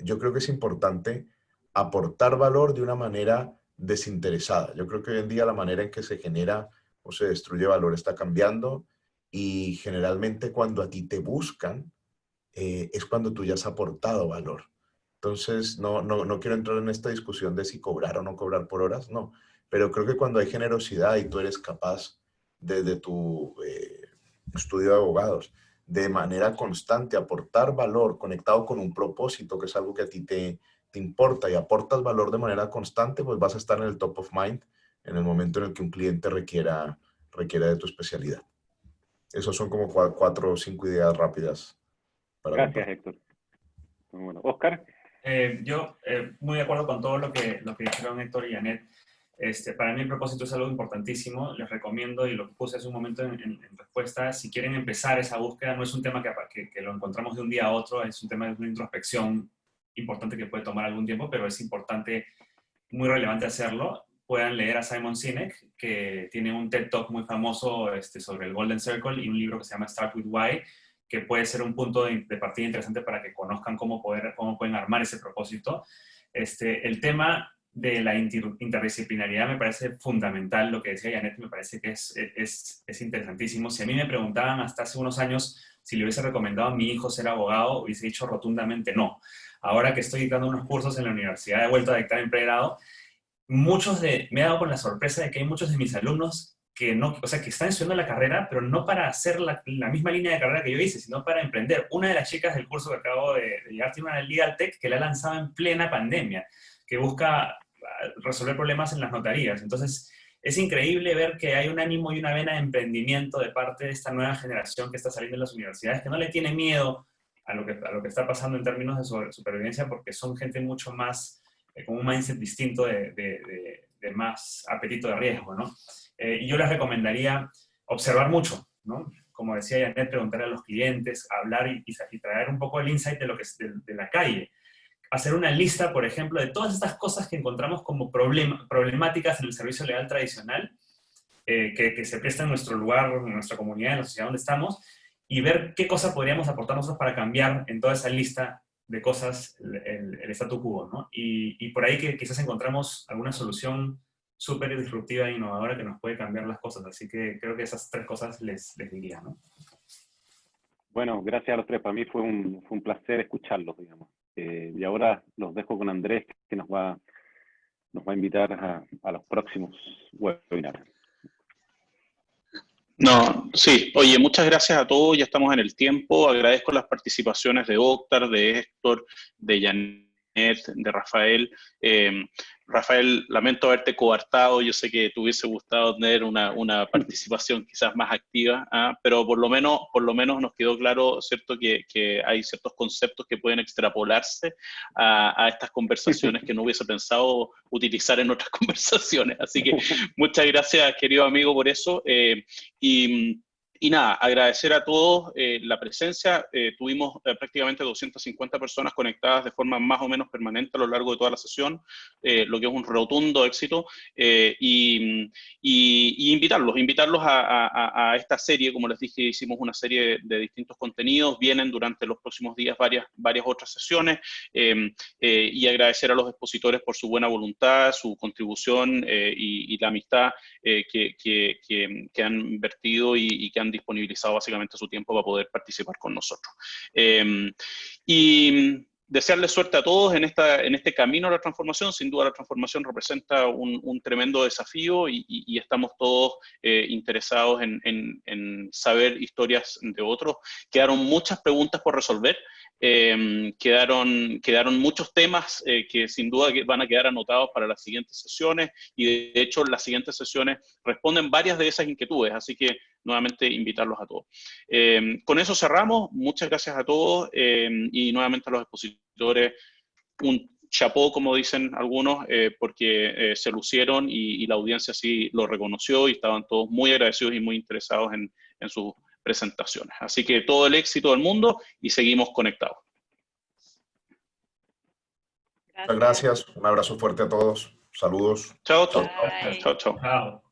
yo creo que es importante aportar valor de una manera desinteresada. Yo creo que hoy en día la manera en que se genera o se destruye valor está cambiando, y generalmente cuando a ti te buscan es cuando tú ya has aportado valor. Entonces, no quiero entrar en esta discusión de si cobrar o no cobrar por horas, no. Pero creo que cuando hay generosidad y tú eres capaz desde tu estudio de abogados, de manera constante, aportar valor conectado con un propósito, que es algo que a ti te importa, y aportas valor de manera constante, pues vas a estar en el top of mind en el momento en el que un cliente requiera de tu especialidad. Esos son como 4 o 5 ideas rápidas para Gracias, compartir. Héctor. Bueno, Oscar. Yo muy de acuerdo con todo lo que dijeron Héctor y Janet. Para mí el propósito es algo importantísimo. Les recomiendo, y lo que puse hace un momento en respuesta, si quieren empezar esa búsqueda, no es un tema que lo encontramos de un día a otro, es un tema de una introspección importante que puede tomar algún tiempo, pero es importante, muy relevante hacerlo. Puedan leer a Simon Sinek, que tiene un TED Talk muy famoso sobre el Golden Circle, y un libro que se llama Start with Why, que puede ser un punto de partida interesante para que conozcan cómo pueden armar ese propósito. El tema de la interdisciplinaridad me parece fundamental. Lo que decía Janet me parece que es interesantísimo. Si a mí me preguntaban hasta hace unos años si le hubiese recomendado a mi hijo ser abogado, hubiese dicho rotundamente no. Ahora que estoy dictando unos cursos en la universidad, he vuelto a dictar en pregrado, me he dado con la sorpresa de que hay muchos de mis alumnos que no, o sea, que están estudiando la carrera, pero no para hacer la misma línea de carrera que yo hice, sino para emprender. Una de las chicas del curso que acabo de llegar tiene una Legal Tech que la ha lanzado en plena pandemia, que busca resolver problemas en las notarías. Entonces, es increíble ver que hay un ánimo y una vena de emprendimiento de parte de esta nueva generación que está saliendo de las universidades, que no le tiene miedo a lo que está pasando en términos de supervivencia, porque son gente mucho más, con un mindset distinto de más apetito de riesgo, ¿no? Y yo les recomendaría observar mucho, ¿no? Como decía Janet, preguntar a los clientes, hablar y traer un poco el insight de lo que es de la calle. Hacer una lista, por ejemplo, de todas estas cosas que encontramos como problemáticas en el servicio legal tradicional, que se prestan en nuestro lugar, en nuestra comunidad, en la sociedad donde estamos, y ver qué cosa podríamos aportar nosotros para cambiar en toda esa lista de cosas el statu quo, ¿no? Y por ahí que quizás encontramos alguna solución súper disruptiva e innovadora que nos puede cambiar las cosas. Así que creo que esas 3 cosas les diría, ¿no? Bueno, gracias a los 3. Para mí fue un placer escucharlos, digamos. Y ahora los dejo con Andrés, que nos va a invitar a los próximos webinars. No, sí. Oye, muchas gracias a todos. Ya estamos en el tiempo. Agradezco las participaciones de Óscar, de Héctor, de Janet, de Rafael. Rafael, lamento haberte coartado. Yo sé que te hubiese gustado tener una participación quizás más activa, pero por lo menos nos quedó claro, ¿cierto?, que hay ciertos conceptos que pueden extrapolarse a estas conversaciones que no hubiese pensado utilizar en otras conversaciones. Así que muchas gracias, querido amigo, por eso. Y nada, agradecer a todos la presencia. Tuvimos prácticamente 250 personas conectadas de forma más o menos permanente a lo largo de toda la sesión, lo que es un rotundo éxito. Y invitarlos a esta serie. Como les dije, hicimos una serie de distintos contenidos. Vienen durante los próximos días varias otras sesiones. Y agradecer a los expositores por su buena voluntad, su contribución y la amistad que han vertido y que han disponibilizado básicamente su tiempo para poder participar con nosotros. Y desearles suerte a todos en este camino a la transformación. Sin duda la transformación representa un tremendo desafío y estamos todos interesados en saber historias de otros. Quedaron muchas preguntas por resolver. Quedaron muchos temas que sin duda van a quedar anotados para las siguientes sesiones, y de hecho las siguientes sesiones responden varias de esas inquietudes, así que nuevamente invitarlos a todos. Con eso cerramos. Muchas gracias a todos, y nuevamente a los expositores un chapó, como dicen algunos, porque se lucieron y la audiencia sí lo reconoció, y estaban todos muy agradecidos y muy interesados en sus presentaciones. Así que todo el éxito del mundo y seguimos conectados. Muchas gracias. Un abrazo fuerte a todos. Saludos. Chao, chao. Bye. Chao, chao. Chao.